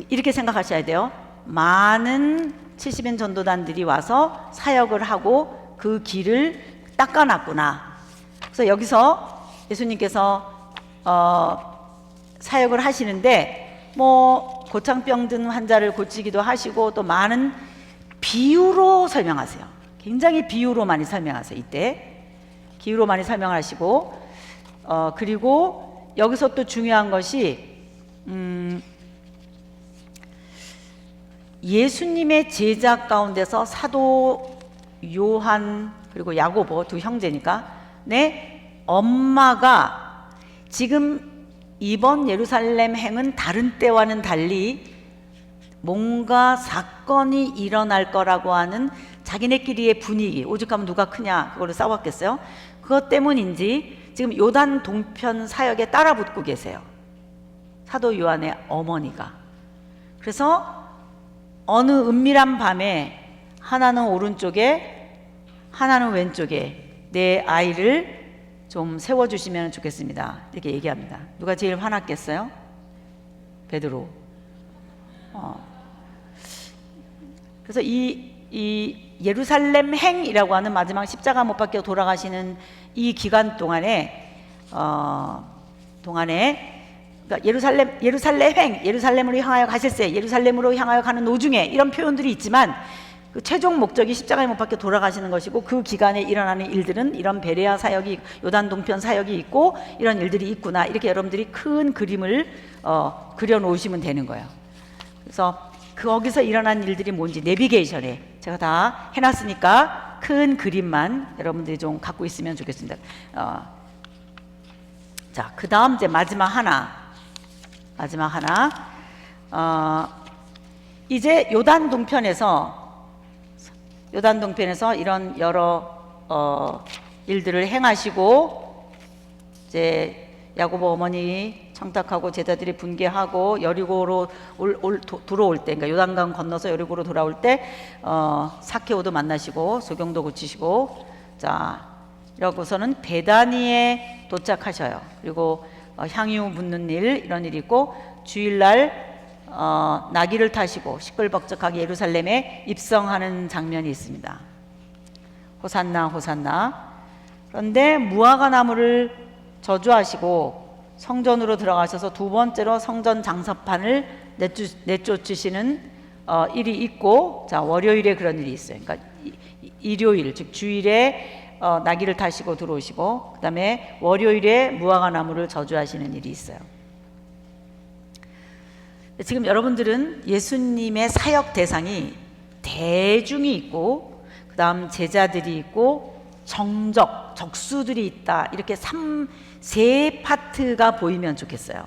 이렇게 생각하셔야 돼요. 많은 70인 전도단들이 와서 사역을 하고 그 길을 닦아놨구나. 그래서 여기서 예수님께서 사역을 하시는데 뭐 고창병 든 환자를 고치기도 하시고 또 많은 비유로 설명하세요. 굉장히 비유로 많이 설명하세요. 이때 비유로 많이 설명하시고 그리고 여기서 또 중요한 것이 예수님의 제자 가운데서 사도 요한 그리고 야고보 두 형제니까 엄마가 지금 이번 예루살렘 행은 다른 때와는 달리 뭔가 사건이 일어날 거라고 하는 자기네끼리의 분위기, 오죽하면 누가 크냐 그거를 싸웠겠어요? 그것 때문인지 지금 요단 동편 사역에 따라붙고 계세요. 사도 요한의 어머니가. 그래서 어느 은밀한 밤에 하나는 오른쪽에 하나는 왼쪽에 내 아이를 좀 세워주시면 좋겠습니다. 이렇게 얘기합니다. 누가 제일 화났겠어요? 베드로. 그래서 이 예루살렘 행이라고 하는 마지막 십자가 못 박혀 돌아가시는 이 기간 동안에 그러니까 예루살렘 행, 예루살렘으로 향하여 가실세, 예루살렘으로 향하여 가는 도중에 이런 표현들이 있지만 그 최종 목적이 십자가에 못 박혀 돌아가시는 것이고 그 기간에 일어나는 일들은 이런 베레아 사역이, 요단 동편 사역이 있고 이런 일들이 있구나, 이렇게 여러분들이 큰 그림을 그려 놓으시면 되는 거예요. 그래서 거기서 일어난 일들이 뭔지 내비게이션에 제가 다 해놨으니까 큰 그림만 여러분들이 좀 갖고 있으면 좋겠습니다. 자, 그 다음 이제 마지막 하나 이제 요단 동편에서 이런 여러 일들을 행하시고 이제 야고보 어머니 청탁하고 제자들이 분개하고 여리고로 들어올 때, 그러니까 요단강 건너서 여리고로 돌아올 때 사케오도 만나시고 소경도 고치시고, 자 이러고서는 베다니에 도착하셔요. 그리고 향유 묻는 일, 이런 일이 있고, 주일날 나귀를 타시고 시끌벅적하게 예루살렘에 입성하는 장면이 있습니다. 호산나 호산나. 그런데 무화과 나무를 저주하시고 성전으로 들어가셔서 두 번째로 성전 장사판을 내쫓으시는 일이 있고, 자 월요일에 그런 일이 있어요. 그러니까 일요일 즉 주일에 나귀를 타시고 들어오시고, 그 다음에 월요일에 무화과 나무를 저주하시는 일이 있어요. 지금 여러분들은 예수님의 사역 대상이 대중이 있고, 그 다음 제자들이 있고, 적수들이 있다, 이렇게 세 파트가 보이면 좋겠어요.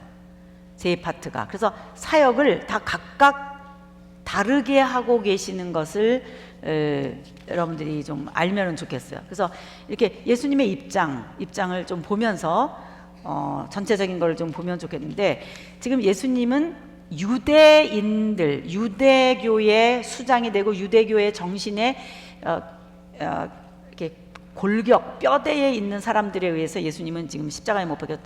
세 파트가. 그래서 사역을 다 각각 다르게 하고 계시는 것을 여러분들이 좀 알면 좋겠어요. 그래서 이렇게 예수님의 입장을 좀 보면서 전체적인 걸 좀 보면 좋겠는데, 지금 예수님은 유대인들, 유대교의 수장이 되고 유대교의 정신에 이렇게 골격, 뼈대에 있는 사람들에 의해서 예수님은 지금 십자가에 못 박혀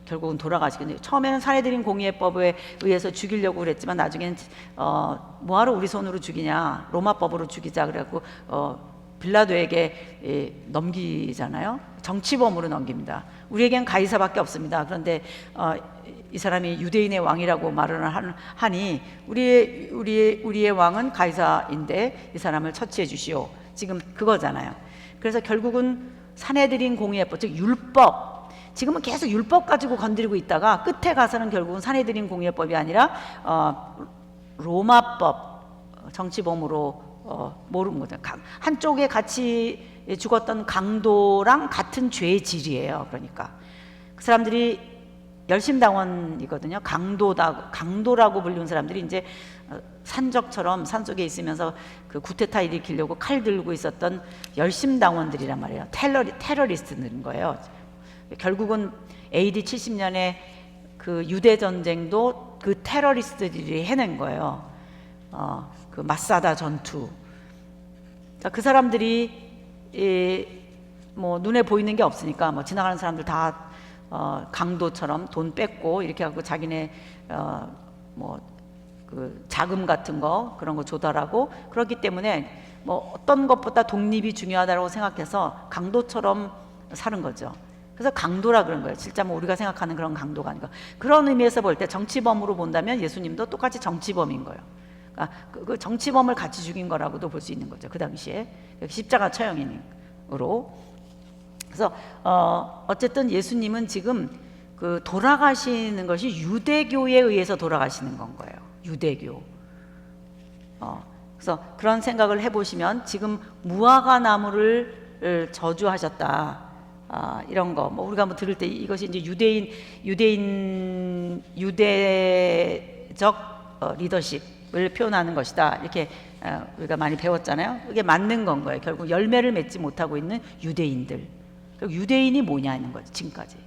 결국은 돌아가시거든요. 처음에는 산헤드린 공의회법에 의해서 죽이려고 그랬지만 나중에는 뭐하러 우리 손으로 죽이냐, 로마법으로 죽이자 그래갖고 빌라도에게 넘기잖아요. 정치범으로 넘깁니다. 우리에겐 가이사밖에 없습니다. 그런데 이 사람이 유대인의 왕이라고 말을 하니 우리의 왕은 가이사인데 이 사람을 처치해 주시오. 지금 그거잖아요. 그래서 결국은 산헤드린 공의회법, 즉 율법, 지금은 계속 율법 가지고 건드리고 있다가 끝에 가서는 결국은 산헤드린 공의회법이 아니라 로마법, 정치범으로 모르는 거죠. 한쪽에 같이 죽었던 강도랑 같은 죄의 질이에요. 그러니까 그 사람들이 열심당원이거든요. 강도라고 불리는 사람들이 이제 산적처럼 산속에 있으면서 그 쿠데타 일으키려고 칼 들고 있었던 열심당원들이란 말이에요. 테러리스트들인 거예요. 결국은 AD 70년에 그 유대 전쟁도 그 테러리스트들이 해낸 거예요. 그 마사다 전투. 그 사람들이 뭐 눈에 보이는 게 없으니까 뭐 지나가는 사람들 다 강도처럼 돈 뺏고 이렇게 하고 자기네 뭐 그 자금 같은 거 그런 거 조달하고, 그렇기 때문에 뭐 어떤 것보다 독립이 중요하다고 생각해서 강도처럼 사는 거죠. 그래서 강도라 그런 거예요. 진짜 뭐 우리가 생각하는 그런 강도가 아니고, 그런 의미에서 볼 때 정치범으로 본다면 예수님도 똑같이 정치범인 거예요. 그러니까 그 정치범을 같이 죽인 거라고도 볼 수 있는 거죠. 그 당시에 십자가 처형으로. 그래서 어쨌든 예수님은 지금 그 돌아가시는 것이 유대교에 의해서 돌아가시는 건 거예요. 유대교. 그래서 그런 생각을 해보시면 지금 무화과 나무를 저주하셨다. 이런 거 뭐 우리가 뭐 들을 때 이것이 이제 유대적 리더십을 표현하는 것이다 이렇게 우리가 많이 배웠잖아요. 그게 맞는 건 거예요. 결국 열매를 맺지 못하고 있는 유대인들. 결국 유대인이 뭐냐는 거죠. 지금까지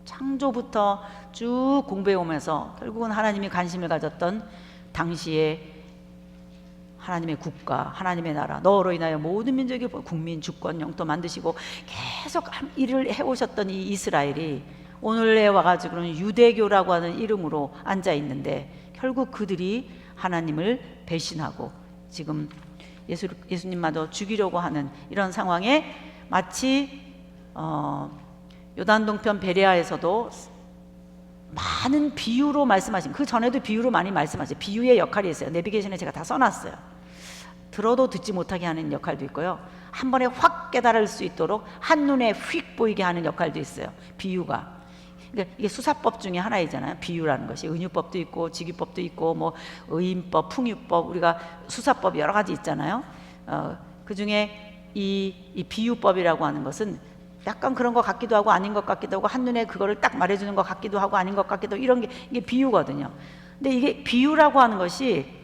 창조부터 쭉 공부해 오면서 결국은 하나님이 관심을 가졌던 당시에 하나님의 국가, 하나님의 나라, 너로 인하여 모든 민족의 국민, 주권, 영토 만드시고 계속 일을 해오셨던 이 이스라엘이 오늘에 와가지고는 유대교라고 하는 이름으로 앉아 있는데 결국 그들이 하나님을 배신하고 지금 예수님마저 죽이려고 하는 이런 상황에 마치 요단 동편 베레아에서도 많은 비유로 말씀하신, 그 전에도 비유로 많이 말씀하신 비유의 역할이 있어요. 내비게이션에 제가 다 써놨어요. 들어도 듣지 못하게 하는 역할도 있고요, 한 번에 확 깨달을 수 있도록 한눈에 휙 보이게 하는 역할도 있어요. 비유가. 그러니까 이게 수사법 중에 하나이잖아요. 비유라는 것이 은유법도 있고 직유법도 있고 뭐 의인법, 풍유법, 우리가 수사법 여러 가지 있잖아요. 그 중에 이 비유법이라고 하는 것은 약간 그런 것 같기도 하고 아닌 것 같기도 하고 한눈에 그거를 딱 말해주는 것 같기도 하고 아닌 것 같기도 하고 이런 게 이게 비유거든요. 근데 이게 비유라고 하는 것이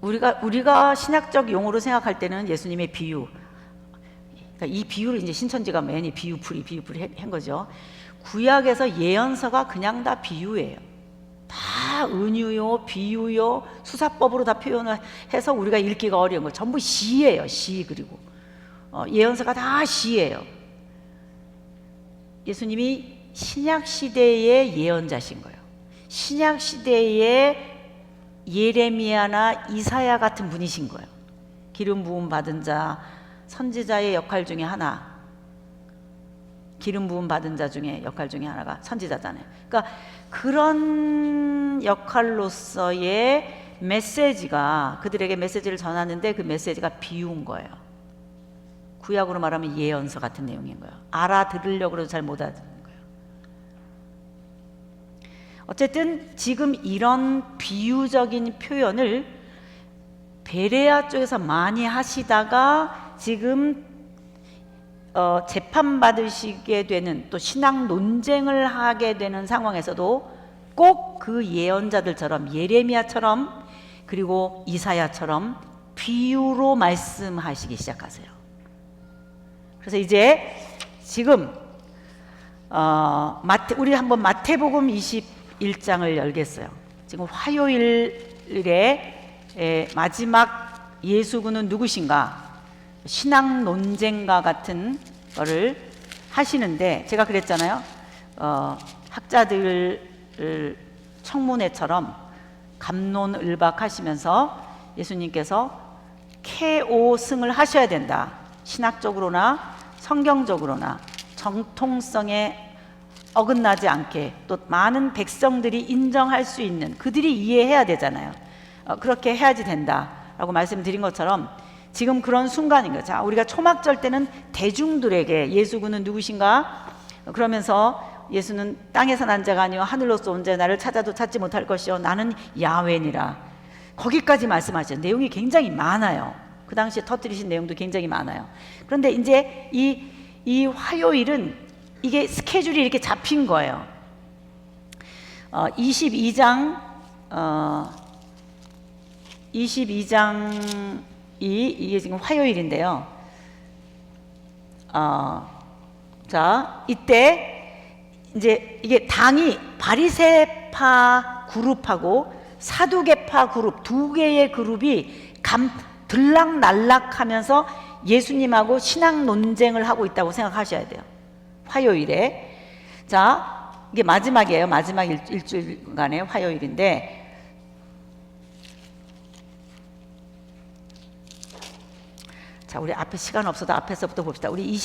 우리가 신약적 용어로 생각할 때는 예수님의 비유, 그러니까 이 비유를 이제 신천지가 맨이 비유풀이 한 거죠. 구약에서 예언서가 그냥 다 비유예요. 다 은유요, 비유요, 수사법으로 다 표현을 해서 우리가 읽기가 어려운 거 전부 시예요. 시. 그리고 예언서가 다 시예요. 예수님이 신약 시대의 예언자신 거예요. 신약 시대의 예레미야나 이사야 같은 분이신 거예요. 기름 부음 받은 자, 선지자의 역할 중에 하나, 기름 부음 받은 자 중에 역할 중에 하나가 선지자잖아요. 그러니까 그런 역할로서의 메시지가, 그들에게 메시지를 전하는데 그 메시지가 비유인 거예요. 구약으로 말하면 예언서 같은 내용인 거예요. 알아들으려고 해도 잘 못 알아듣는 거예요. 어쨌든 지금 이런 비유적인 표현을 베레아 쪽에서 많이 하시다가 지금 재판받으시게 되는, 또 신앙 논쟁을 하게 되는 상황에서도 꼭 그 예언자들처럼 예레미야처럼 그리고 이사야처럼 비유로 말씀하시기 시작하세요. 그래서 이제 지금 우리 한번 마태복음 21장을 열겠어요. 지금 화요일에 마지막 예수군은 누구신가, 신앙 논쟁과 같은 거를 하시는데, 제가 그랬잖아요. 학자들 청문회처럼 갑론을박하시면서 예수님께서 케오승을 하셔야 된다. 신학적으로나 성경적으로나 정통성에 어긋나지 않게, 또 많은 백성들이 인정할 수 있는, 그들이 이해해야 되잖아요. 그렇게 해야지 된다라고 말씀드린 것처럼 지금 그런 순간인 거죠. 자, 우리가 초막절 때는 대중들에게 예수군은 누구신가 그러면서, 예수는 땅에서 난 자가 아니요 하늘로서 온 자, 나를 찾아도 찾지 못할 것이요 나는 야훼니라, 거기까지 말씀하셨어요. 내용이 굉장히 많아요. 그 당시에 터뜨리신 내용도 굉장히 많아요. 그런데 이제 이 화요일은 이게 스케줄이 이렇게 잡힌 거예요. 22장이 이게 지금 화요일인데요. 자, 이때 이제 이게 당이 바리새파 그룹하고 사두개파 그룹, 두 개의 그룹이 들락날락하면서 예수님하고 신앙 논쟁을 하고 있다고 생각하셔야 돼요. 화요일에. 자, 이게 마지막이에요. 마지막 일주일간의 화요일인데, 자, 우리 앞에 시간 없어도 앞에서부터 봅시다. 우리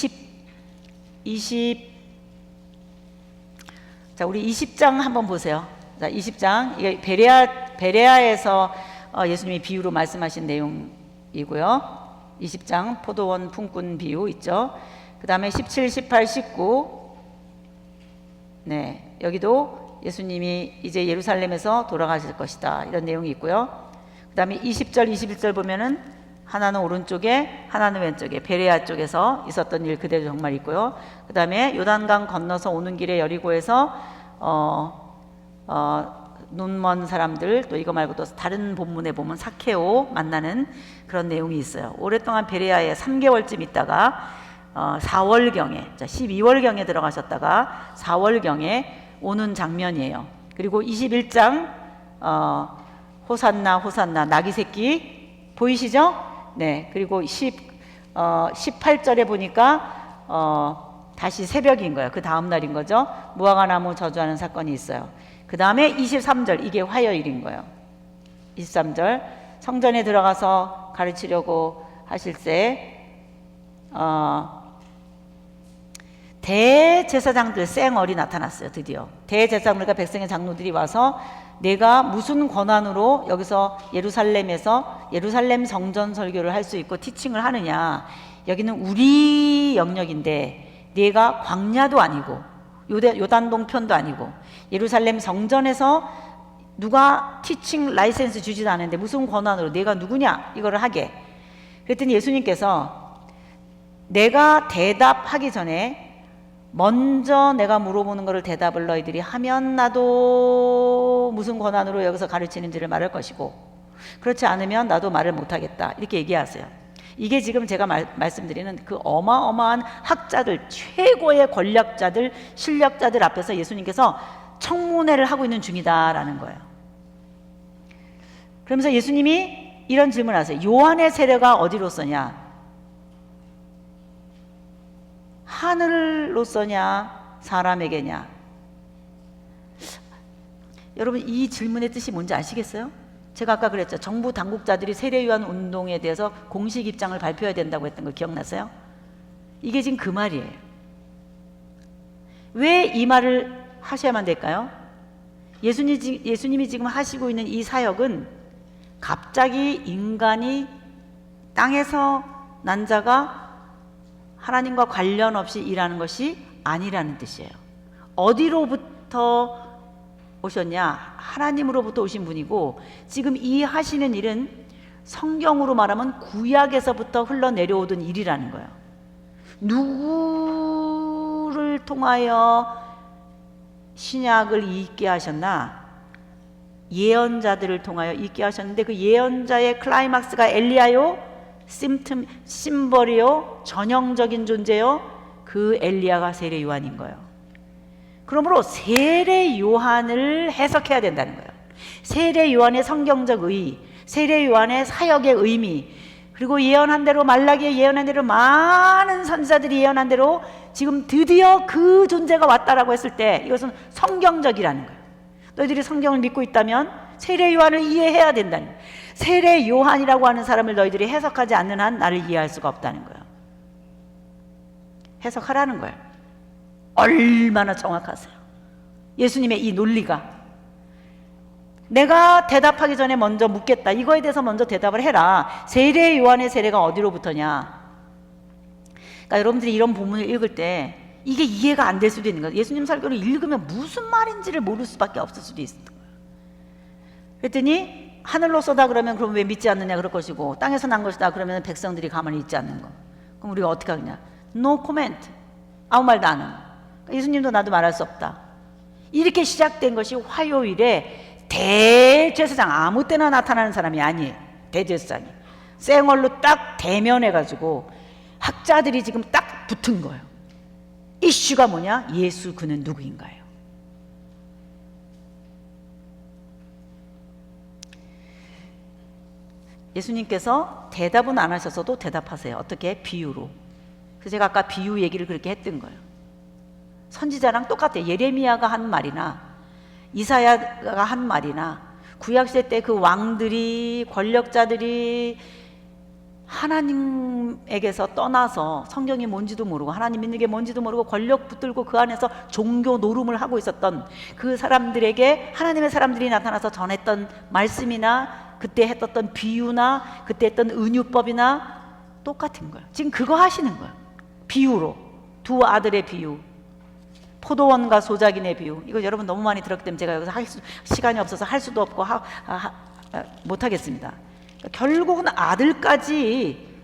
20장 한번 보세요. 자, 20장, 이게 베레아에서 예수님이 비유로 말씀하신 내용이고요. 20장 포도원 품꾼 비유 있죠. 그 다음에 17, 18, 19, 네, 여기도 예수님이 이제 예루살렘에서 돌아가실 것이다, 이런 내용이 있고요. 그 다음에 20절, 21절 보면은 하나는 오른쪽에, 하나는 왼쪽에. 베레아 쪽에서 있었던 일 그대로 정말 있고요. 그 다음에 요단강 건너서 오는 길에 여리고에서 눈먼 사람들, 또 이거 말고 또 다른 본문에 보면 사케오 만나는 그런 내용이 있어요. 오랫동안 베레아에 3개월쯤 있다가 4월경에, 12월경에 들어가셨다가 4월경에 오는 장면이에요. 그리고 21장 호산나 호산나 나귀 새끼 보이시죠? 네. 그리고 18절에 보니까 다시 새벽인 거예요. 그 다음 날인 거죠. 무화과 나무 저주하는 사건이 있어요. 그 다음에 23절, 이게 화요일인 거예요. 23절, 성전에 들어가서 가르치려고 하실 때 대제사장들 쌩얼이 나타났어요. 드디어 대제사장들과 백성의 장로들이 와서 내가 무슨 권한으로 여기서 예루살렘에서 예루살렘 성전 설교를 할 수 있고 티칭을 하느냐, 여기는 우리 영역인데 네가 광야도 아니고 요단동 편도 아니고 예루살렘 성전에서 누가 티칭 라이센스 주지도 않는데 무슨 권한으로 네가 누구냐 이거를 하게. 그랬더니 예수님께서 내가 대답하기 전에 먼저 내가 물어보는 것을 대답을 너희들이 하면 나도 무슨 권한으로 여기서 가르치는지를 말할 것이고, 그렇지 않으면 나도 말을 못하겠다, 이렇게 얘기하세요. 이게 지금 제가 말씀드리는 그 어마어마한 학자들, 최고의 권력자들, 실력자들 앞에서 예수님께서 청문회를 하고 있는 중이다라는 거예요. 그러면서 예수님이 이런 질문을 하세요. 요한의 세례가 어디로서냐? 하늘로서냐 사람에게냐? 여러분, 이 질문의 뜻이 뭔지 아시겠어요? 제가 아까 그랬죠. 정부 당국자들이 세례요한 운동에 대해서 공식 입장을 발표해야 된다고 했던 거 기억나세요? 이게 지금 그 말이에요. 왜 이 말을 하셔야만 될까요? 예수님이 지금 하시고 있는 이 사역은 갑자기 인간이 땅에서 난 자가 하나님과 관련 없이 일하는 것이 아니라는 뜻이에요. 어디로부터 오셨냐? 하나님으로부터 오신 분이고, 지금 이 하시는 일은 성경으로 말하면 구약에서부터 흘러내려오던 일이라는 거예요. 누구를 통하여 신약을 읽게 하셨나? 예언자들을 통하여 읽게 하셨는데, 그 예언자의 클라이막스가 엘리야요? 심벌이요? 전형적인 존재요? 그 엘리야가 세례 요한인 거예요. 그러므로 세례 요한을 해석해야 된다는 거예요. 세례 요한의 성경적 의의, 세례 요한의 사역의 의미, 그리고 예언한 대로, 말라기에 예언한 대로, 많은 선지자들이 예언한 대로 지금 드디어 그 존재가 왔다라고 했을 때 이것은 성경적이라는 거예요. 너희들이 성경을 믿고 있다면 세례 요한을 이해해야 된다는 거예요. 세례 요한이라고 하는 사람을 너희들이 해석하지 않는 한 나를 이해할 수가 없다는 거예요. 해석하라는 거예요. 얼마나 정확하세요. 예수님의 이 논리가. 내가 대답하기 전에 먼저 묻겠다. 이거에 대해서 먼저 대답을 해라. 세례 요한의 세례가 어디로부터냐? 그러니까 여러분들이 이런 본문을 읽을 때 이게 이해가 안 될 수도 있는 거예요. 예수님 설교를 읽으면 무슨 말인지를 모를 수밖에 없을 수도 있는 거예요. 그랬더니 하늘로서다 그러면 그럼 왜 믿지 않느냐 그럴 것이고, 땅에서 난 것이다 그러면 백성들이 가만히 있지 않는 거. 그럼 우리가 어떻게 하느냐? No comment. 아무 말도 안 하는. 예수님도 나도 말할 수 없다. 이렇게 시작된 것이 화요일에 대제사장, 아무 때나 나타나는 사람이 아니에요. 대제사장이 쌩얼로 딱 대면해가지고 학자들이 지금 딱 붙은 거예요. 이슈가 뭐냐? 예수 그는 누구인가요? 예수님께서 대답은 안 하셔서도 대답하세요. 어떻게? 비유로. 그래서 제가 아까 비유 얘기를 그렇게 했던 거예요. 선지자랑 똑같아요. 예레미야가 한 말이나 이사야가 한 말이나 구약시대 때 그 왕들이, 권력자들이 하나님에게서 떠나서 성경이 뭔지도 모르고 하나님 믿는 게 뭔지도 모르고 권력 붙들고 그 안에서 종교 노름을 하고 있었던 그 사람들에게 하나님의 사람들이 나타나서 전했던 말씀이나 그때 했던 비유나 그때 했던 은유법이나 똑같은 거예요. 지금 그거 하시는 거예요. 비유로. 두 아들의 비유, 포도원과 소작인의 비유. 이거 여러분 너무 많이 들었기 때문에 제가 여기서 시간이 없어서 할 수도 없고 못하겠습니다. 결국은 아들까지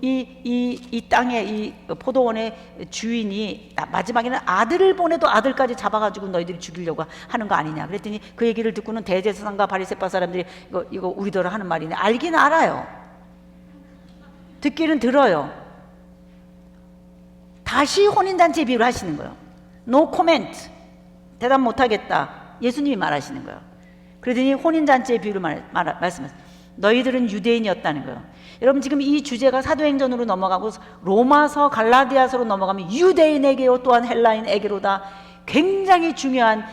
이 땅의 이 포도원의 주인이 마지막에는 아들을 보내도 아들까지 잡아가지고 너희들이 죽이려고 하는 거 아니냐 그랬더니 그 얘기를 듣고는 대제사장과 바리새파 사람들이 이거 우리더러 하는 말이네. 알긴 알아요. 듣기는 들어요. 다시 혼인잔치 비유를 하시는 거예요. No comment. 대답 못하겠다. 예수님이 말하시는 거예요. 그러더니 혼인잔치의 비유를 말씀하셨어요. 너희들은 유대인이었다는 거예요. 여러분 지금 이 주제가 사도행전으로 넘어가고 로마서 갈라디아서로 넘어가면 유대인에게요 또한 헬라인에게로다 굉장히 중요한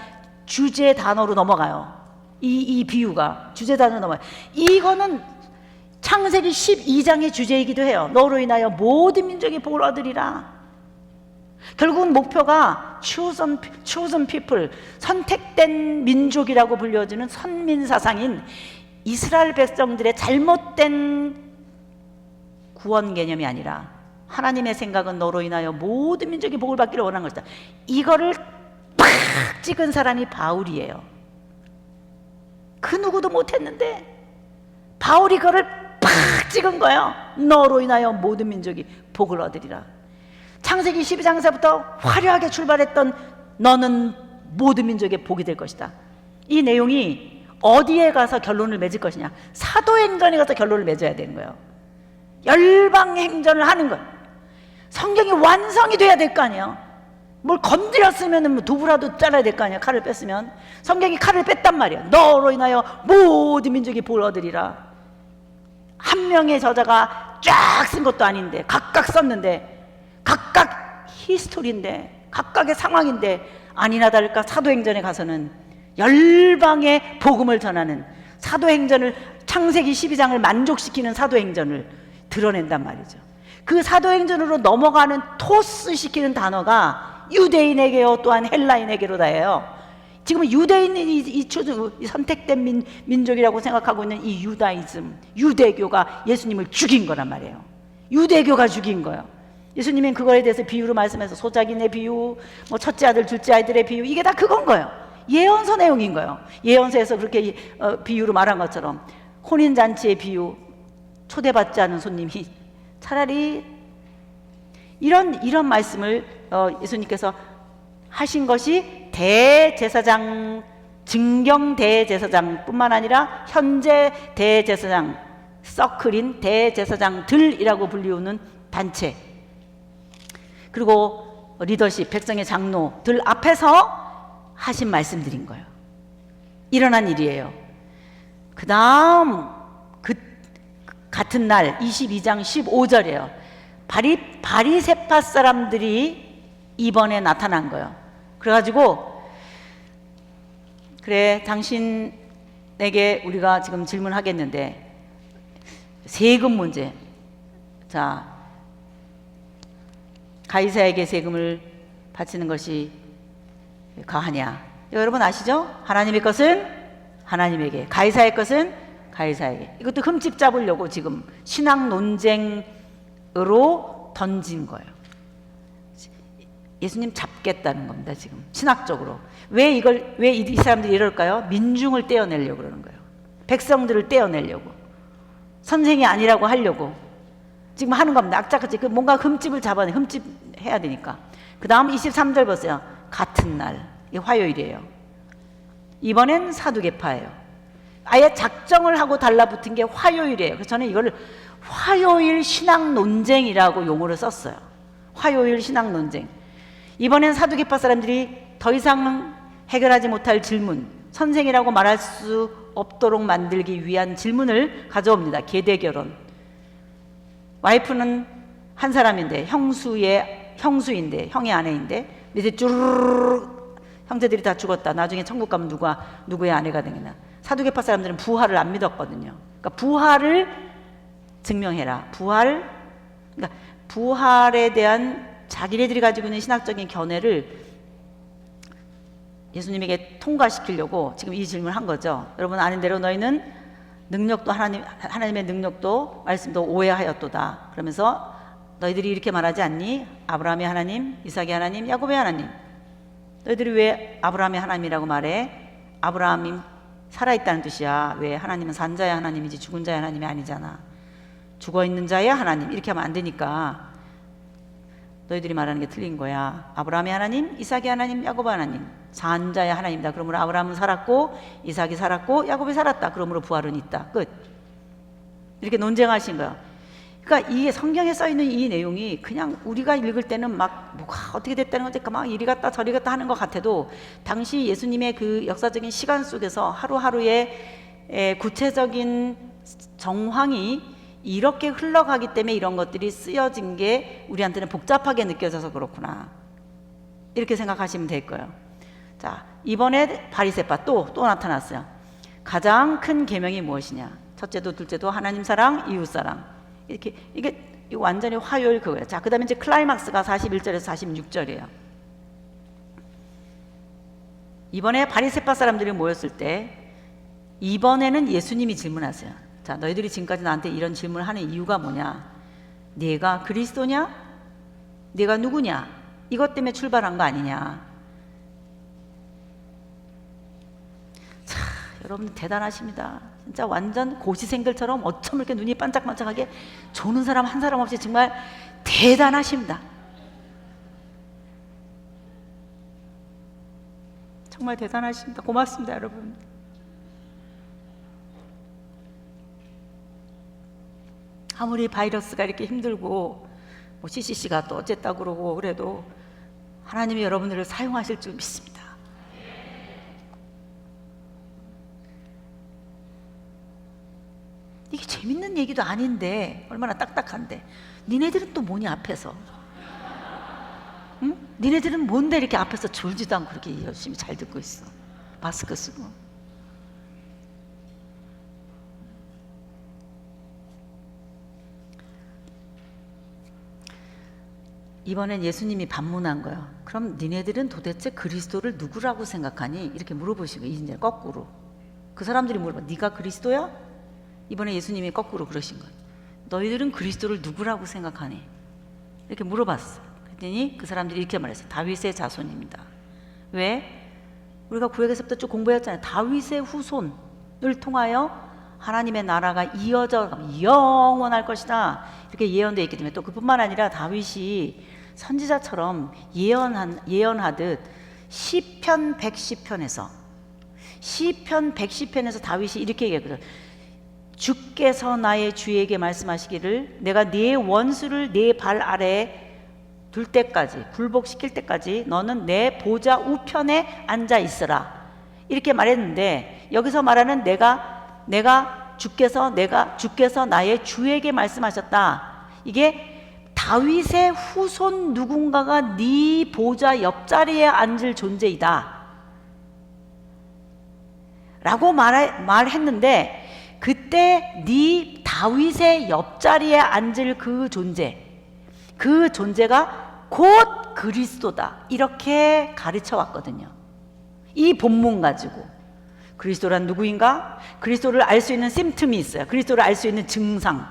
주제 단어로 넘어가요. 이 비유가 주제 단어로 넘어가요. 이거는 창세기 12장의 주제이기도 해요. 너로 인하여 모든 민족이 복을 얻으리라. 결국은 목표가 chosen people, 선택된 민족이라고 불려지는 선민사상인 이스라엘 백성들의 잘못된 구원 개념이 아니라 하나님의 생각은 너로 인하여 모든 민족이 복을 받기를 원한 것이다. 이거를 팍 찍은 사람이 바울이에요. 그 누구도 못했는데 바울이 그거를 팍 찍은 거예요. 너로 인하여 모든 민족이 복을 얻으리라. 창세기 12장에서부터 화려하게 출발했던 너는 모든 민족의 복이 될 것이다. 이 내용이 어디에 가서 결론을 맺을 것이냐? 사도행전에 가서 결론을 맺어야 되는 거예요. 열방행전을 하는 거예요. 성경이 완성이 돼야 될 거 아니에요. 뭘 건드렸으면 두부라도 잘라야 될 거 아니에요. 칼을 뺐으면. 성경이 칼을 뺐단 말이에요. 너로 인하여 모든 민족이 복을 얻으리라. 한 명의 저자가 쫙 쓴 것도 아닌데 각각 썼는데 각각 히스토리인데 각각의 상황인데 아니나 다를까 사도행전에 가서는 열방의 복음을 전하는 사도행전을 창세기 12장을 만족시키는 사도행전을 드러낸단 말이죠. 그 사도행전으로 넘어가는 토스시키는 단어가 유대인에게요 또한 헬라인에게로다예요. 지금 유대인이 이 선택된 민족이라고 생각하고 있는 이 유다이즘, 유대교가 예수님을 죽인 거란 말이에요. 유대교가 죽인 거예요. 예수님은 그거에 대해서 비유로 말씀해서 소작인의 비유, 뭐 첫째 아들, 둘째 아이들의 비유, 이게 다 그건 거예요. 예언서 내용인 거예요. 예언서에서 그렇게 비유로 말한 것처럼 혼인잔치의 비유, 초대받지 않은 손님이 차라리 이런 말씀을 예수님께서 하신 것이 대제사장, 증경 대제사장뿐만 아니라 현재 대제사장, 서클인 대제사장들이라고 불리우는 단체, 그리고 리더십, 백성의 장로들 앞에서 하신 말씀들인 거예요. 일어난 일이에요. 그 다음 같은 날 22장 15절이에요. 바리새파 사람들이 이번에 나타난 거예요. 그래가지고 그래 당신에게 우리가 지금 질문하겠는데 세금 문제, 자 가이사에게 세금을 바치는 것이 가하냐? 여러분 아시죠? 하나님의 것은 하나님에게, 가이사의 것은 가이사에게. 이것도 흠집 잡으려고 지금 신학 논쟁으로 던진 거예요. 예수님 잡겠다는 겁니다. 지금 신학적으로. 왜 이 사람들이 이럴까요? 민중을 떼어내려고 그러는 거예요. 백성들을 떼어내려고, 선생이 아니라고 하려고 지금 하는 겁니다. 악착같이 뭔가 흠집을 잡아내, 흠집해야 되니까. 그 다음 23절 보세요. 같은 날, 이게 화요일이에요. 이번엔 사두개파예요. 아예 작정을 하고 달라붙은 게 화요일이에요. 그래서 저는 이걸 화요일 신학 논쟁이라고 용어를 썼어요. 화요일 신학 논쟁. 이번엔 사두개파 사람들이 더 이상 해결하지 못할 질문, 선생이라고 말할 수 없도록 만들기 위한 질문을 가져옵니다. 계대결혼. 와이프는 한 사람인데 형수인데 형의 아내인데 밑에 쭈르르 형제들이 다 죽었다. 나중에 천국 가면 누구의 아내가 되겠나. 사두개파 사람들은 부활을 안 믿었거든요. 그러니까 부활을 증명해라. 그러니까 부활에 대한 자기네들이 가지고 있는 신학적인 견해를 예수님에게 통과시키려고 지금 이 질문을 한 거죠. 여러분 아는 대로 너희는 능력도 하나님의 능력도 말씀도 오해하였도다. 그러면서 너희들이 이렇게 말하지 않니? 아브라함의 하나님, 이삭의 하나님, 야곱의 하나님. 너희들이 왜 아브라함의 하나님이라고 말해? 아브라함이 살아있다는 뜻이야. 왜? 하나님은 산 자의 하나님이지 죽은 자의 하나님이 아니잖아. 죽어있는 자의 하나님 이렇게 하면 안 되니까 너희들이 말하는 게 틀린 거야. 아브라함의 하나님, 이삭의 하나님, 야곱의 하나님, 산 자의 하나님이다. 그러므로 아브라함은 살았고 이삭이 살았고 야곱이 살았다. 그러므로 부활은 있다. 끝. 이렇게 논쟁하신 거야. 그러니까 이게 성경에 써있는 이 내용이 그냥 우리가 읽을 때는 막 뭐가 어떻게 됐다는 건지 막 이리 갔다 저리 갔다 하는 것 같아도 당시 예수님의 그 역사적인 시간 속에서 하루하루의 구체적인 정황이 이렇게 흘러가기 때문에 이런 것들이 쓰여진 게 우리한테는 복잡하게 느껴져서 그렇구나. 이렇게 생각하시면 될 거예요. 자, 이번에 바리새파 또 나타났어요. 가장 큰 계명이 무엇이냐? 첫째도 둘째도 하나님 사랑, 이웃 사랑. 이게 완전히 화요일 그거예요. 자, 그 다음에 이제 클라이막스가 41절에서 46절이에요. 이번에 바리새파 사람들이 모였을 때 이번에는 예수님이 질문하세요. 자, 너희들이 지금까지 나한테 이런 질문을 하는 이유가 뭐냐? 네가 그리스도냐? 네가 누구냐? 이것 때문에 출발한 거 아니냐? 자, 여러분 대단하십니다. 진짜 완전 고시생들처럼 어쩜 이렇게 눈이 반짝반짝하게 조는 사람 한 사람 없이 정말 대단하십니다. 정말 대단하십니다. 고맙습니다, 여러분. 아무리 바이러스가 이렇게 힘들고 뭐 CCC가 또 어쨌다 그러고 그래도 하나님이 여러분들을 사용하실 줄 믿습니다. 이게 재밌는 얘기도 아닌데 얼마나 딱딱한데 니네들은 또 뭐니 앞에서? 응? 니네들은 뭔데 이렇게 앞에서 졸지도 않고 그렇게 열심히 잘 듣고 있어. 마스크 쓰고. 이번엔 예수님이 반문한 거예요. 그럼 니네들은 도대체 그리스도를 누구라고 생각하니? 이렇게 물어보시고 이제 거꾸로 그 사람들이 물어봐. 네가 그리스도야? 이번에 예수님이 거꾸로 그러신 거예요. 너희들은 그리스도를 누구라고 생각하니? 이렇게 물어봤어요. 그랬더니 그 사람들이 이렇게 말했어요. 다윗의 자손입니다. 왜? 우리가 구약에서부터 쭉 공부했잖아요. 다윗의 후손을 통하여 하나님의 나라가 이어져 영원할 것이다. 이렇게 예언되어 있기 때문에 또 그뿐만 아니라 다윗이 선지자처럼 예언하듯 시편 110편에서 다윗이 이렇게 얘기했거든. 주께서 나의 주에게 말씀하시기를 내가 네 원수를 네 발 아래에 둘 때까지 굴복시킬 때까지 너는 내 보좌 우편에 앉아 있으라. 이렇게 말했는데 여기서 말하는 주께서 나의 주에게 말씀하셨다. 이게 다윗의 후손 누군가가 네 보좌 옆자리에 앉을 존재이다 라고 말했는데 그때 네 다윗의 옆자리에 앉을 그 존재가 곧 그리스도다 이렇게 가르쳐 왔거든요. 이 본문 가지고 그리스도란 누구인가? 그리스도를 알 수 있는 심틈이 있어요. 그리스도를 알 수 있는 증상,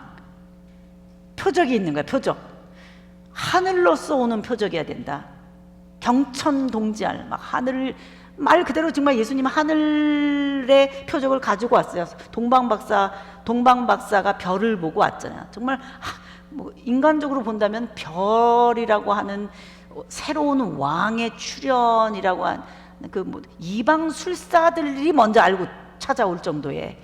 표적이 있는 거예요. 표적. 하늘로서 오는 표적이어야 된다. 경천동지할 막 하늘 말 그대로 정말 예수님 하늘의 표적을 가지고 왔어요. 동방박사가 별을 보고 왔잖아요. 정말 뭐 인간적으로 본다면 별이라고 하는 새로운 왕의 출현이라고 한 그 뭐 이방 술사들이 먼저 알고 찾아올 정도의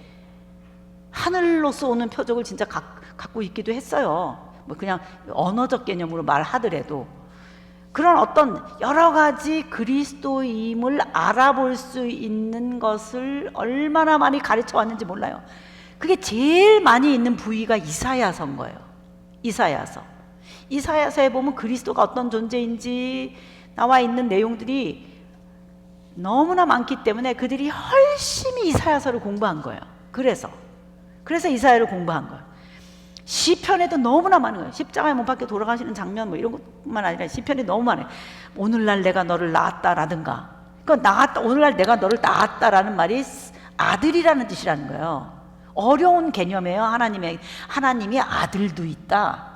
하늘로서 오는 표적을 진짜 갖고 있기도 했어요. 뭐 그냥 언어적 개념으로 말하더라도 그런 어떤 여러 가지 그리스도임을 알아볼 수 있는 것을 얼마나 많이 가르쳐 왔는지 몰라요. 그게 제일 많이 있는 부위가 이사야서인 거예요. 이사야서에 보면 그리스도가 어떤 존재인지 나와 있는 내용들이 너무나 많기 때문에 그들이 열심히 이사야서를 공부한 거예요. 그래서 이사야를 공부한 거예요. 시편에도 너무나 많은 거예요. 십자가에 못 박혀 돌아가시는 장면 뭐 이런 것뿐만 아니라 시편이 너무 많아요. 오늘날 내가 너를 낳았다라든가. 그러니까 오늘날 내가 너를 낳았다라는 말이 아들이라는 뜻이라는 거예요. 어려운 개념이에요. 하나님이 아들도 있다.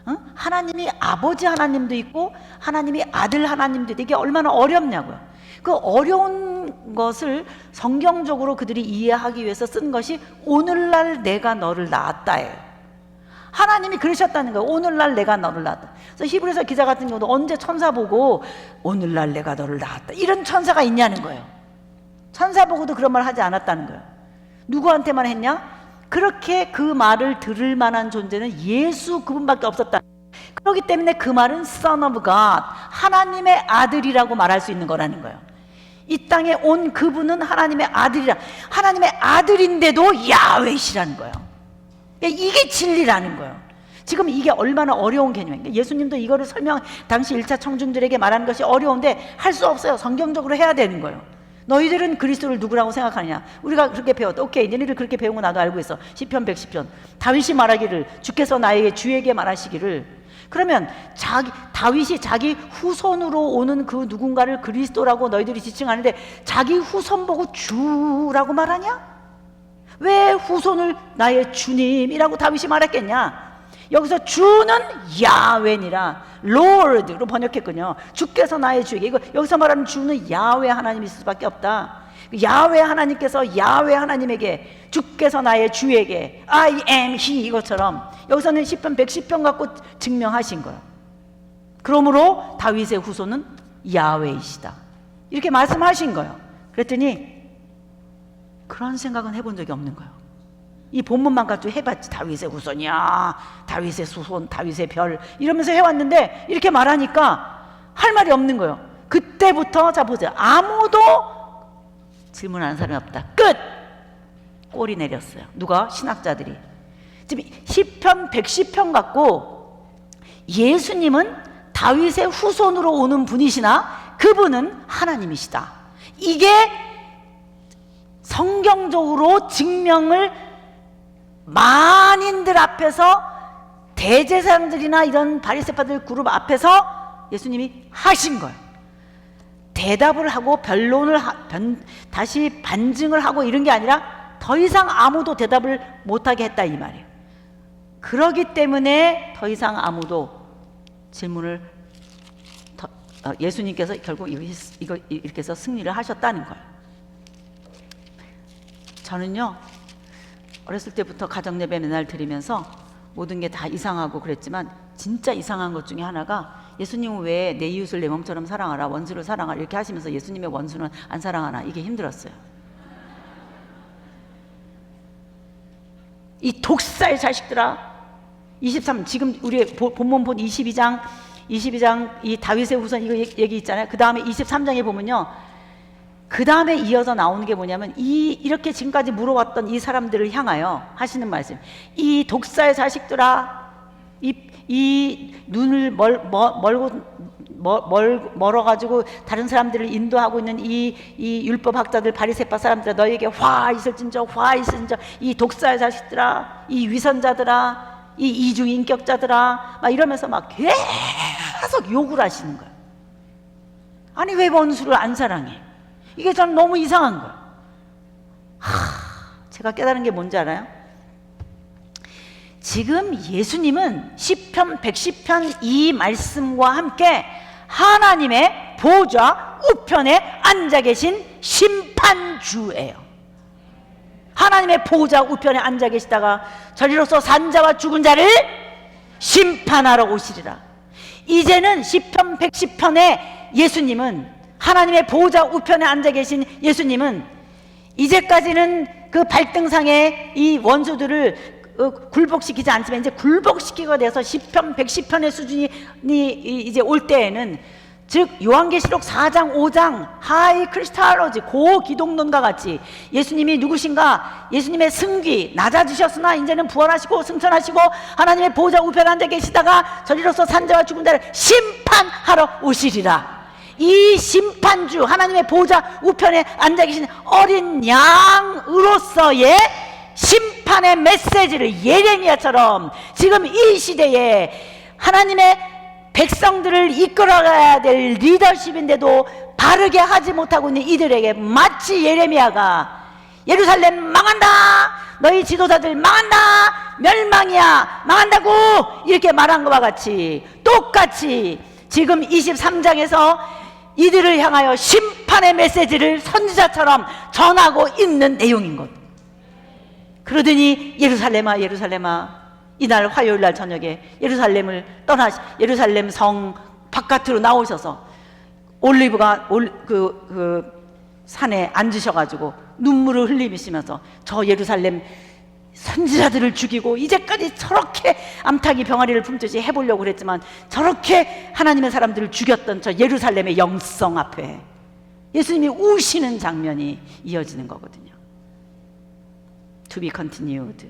응? 하나님이 아버지 하나님도 있고 하나님이 아들 하나님도 있다. 이게 얼마나 어렵냐고요. 그 어려운 것을 성경적으로 그들이 이해하기 위해서 쓴 것이 오늘날 내가 너를 낳았다예요. 하나님이 그러셨다는 거예요. 오늘날 내가 너를 낳았다. 그래서 히브리서 기자 같은 경우도 언제 천사 보고 오늘날 내가 너를 낳았다 이런 천사가 있냐는 거예요. 천사 보고도 그런 말 하지 않았다는 거예요. 누구한테만 했냐? 그렇게 그 말을 들을 만한 존재는 예수 그분밖에 없었다. 그렇기 때문에 그 말은 Son of God, 하나님의 아들이라고 말할 수 있는 거라는 거예요. 이 땅에 온 그분은 하나님의 아들이라, 하나님의 아들인데도 야훼시라는 거예요. 이게 진리라는 거예요. 지금 이게 얼마나 어려운 개념인가. 예수님도 이거를 당시 1차 청중들에게 말하는 것이 어려운데 할 수 없어요. 성경적으로 해야 되는 거예요. 너희들은 그리스도를 누구라고 생각하느냐? 우리가 그렇게 배웠다. 오케이, 너희들 그렇게 배운 거 나도 알고 있어. 시편 110편 다윗이 말하기를, 주께서 나에게 주에게 말하시기를. 그러면 다윗이 자기 후손으로 오는 그 누군가를 그리스도라고 너희들이 지칭하는데 자기 후손 보고 주라고 말하냐? 왜 후손을 나의 주님이라고 다윗이 말했겠냐? 여기서 주는 야훼니라, Lord로 번역했군요. 주께서 나의 주에게. 이거 여기서 말하는 주는 야훼 하나님일 수밖에 없다. 야훼 하나님께서 야훼 하나님에게, 주께서 나의 주에게 I am he, 이것처럼 여기서는 시편 110편 갖고 증명하신 거예요. 그러므로 다윗의 후손은 야훼이시다 이렇게 말씀하신 거예요. 그랬더니 그런 생각은 해본 적이 없는 거예요. 이 본문만 가지고 해봤지. 다윗의 후손이야, 다윗의 수손, 다윗의 별 이러면서 해왔는데 이렇게 말하니까 할 말이 없는 거예요. 그때부터 자 보세요. 아무도 질문하는 사람이 없다. 끝! 꼬리 내렸어요. 누가? 신학자들이. 지금 시편 110편 갖고 예수님은 다윗의 후손으로 오는 분이시나 그분은 하나님이시다, 이게 성경적으로 증명을 만인들 앞에서, 대제사장들이나 이런 바리새파들 그룹 앞에서 예수님이 하신 거예요. 대답을 하고 변론을 다시 반증을 하고 이런 게 아니라 더 이상 아무도 대답을 못하게 했다 이 말이에요. 그러기 때문에 더 이상 아무도 질문을 예수님께서 결국 이거 이렇게 해서 승리를 하셨다는 거예요. 저는요 어렸을 때부터 가정예배 맨날 드리면서 모든 게 다 이상하고 그랬지만 진짜 이상한 것 중에 하나가, 예수님은 왜 내 이웃을 내 몸처럼 사랑하라, 원수를 사랑하라 이렇게 하시면서 예수님의 원수는 안 사랑하나, 이게 힘들었어요. 이 독사의 자식들아. 23 지금 우리 본문 본 22장 이 다윗의 후손 이거 얘기 있잖아요. 그 다음에 23장에 보면요, 그 다음에 이어서 나오는 게 뭐냐면 이렇게 지금까지 물어왔던 이 사람들을 향하여 하시는 말씀. 이 독사의 자식들아, 이 눈을 멀어가지고 다른 사람들을 인도하고 있는 이 율법학자들 바리새파 사람들아, 너에게 화 있을진저 이 독사의 자식들아, 이 위선자들아, 이 이중인격자들아, 막 이러면서 막 계속 욕을 하시는 거예요. 아니 왜 원수를 안 사랑해? 이게 전 너무 이상한 거예요. 제가 깨달은 게 뭔지 알아요? 지금 예수님은 시편 110편 이 말씀과 함께 하나님의 보좌 우편에 앉아 계신 심판주예요. 하나님의 보좌 우편에 앉아 계시다가 저리로서 산자와 죽은 자를 심판하러 오시리라. 이제는 시편 110편에 예수님은, 하나님의 보좌 우편에 앉아 계신 예수님은, 이제까지는 그 발등상에 이 원수들을 굴복시키지 않지만 이제 굴복시키게 돼서 시편 110편의 수준이 이제 올 때에는, 즉 요한계시록 4장 5장 하이 크리스탈로지 고기독론과 같이 예수님이 누구신가, 예수님의 승귀 낮아지셨으나 이제는 부활하시고 승천하시고 하나님의 보좌 우편에 앉아 계시다가 저리로서 산자와 죽은 자를 심판하러 오시리라. 이 심판주 하나님의 보좌 우편에 앉아 계신 어린 양으로서의 심판의 메시지를 예레미야처럼 지금 이 시대에 하나님의 백성들을 이끌어가야 될 리더십인데도 바르게 하지 못하고 있는 이들에게, 마치 예레미야가 예루살렘 망한다, 너희 지도자들 망한다, 멸망이야, 망한다고 이렇게 말한 것과 같이 똑같이 지금 23장에서 이들을 향하여 심판의 메시지를 선지자처럼 전하고 있는 내용인 것. 그러더니 예루살렘아 예루살렘아, 이날 화요일 날 저녁에 예루살렘을 예루살렘 성 바깥으로 나오셔서 올리브가 그 산에 앉으셔가지고 눈물을 흘리시면서 저 예루살렘 선지자들을 죽이고 이제까지 저렇게 암탉이 병아리를 품듯이 해보려고 그랬지만 저렇게 하나님의 사람들을 죽였던 저 예루살렘의 영성 앞에 예수님이 우시는 장면이 이어지는 거거든요. To be continued.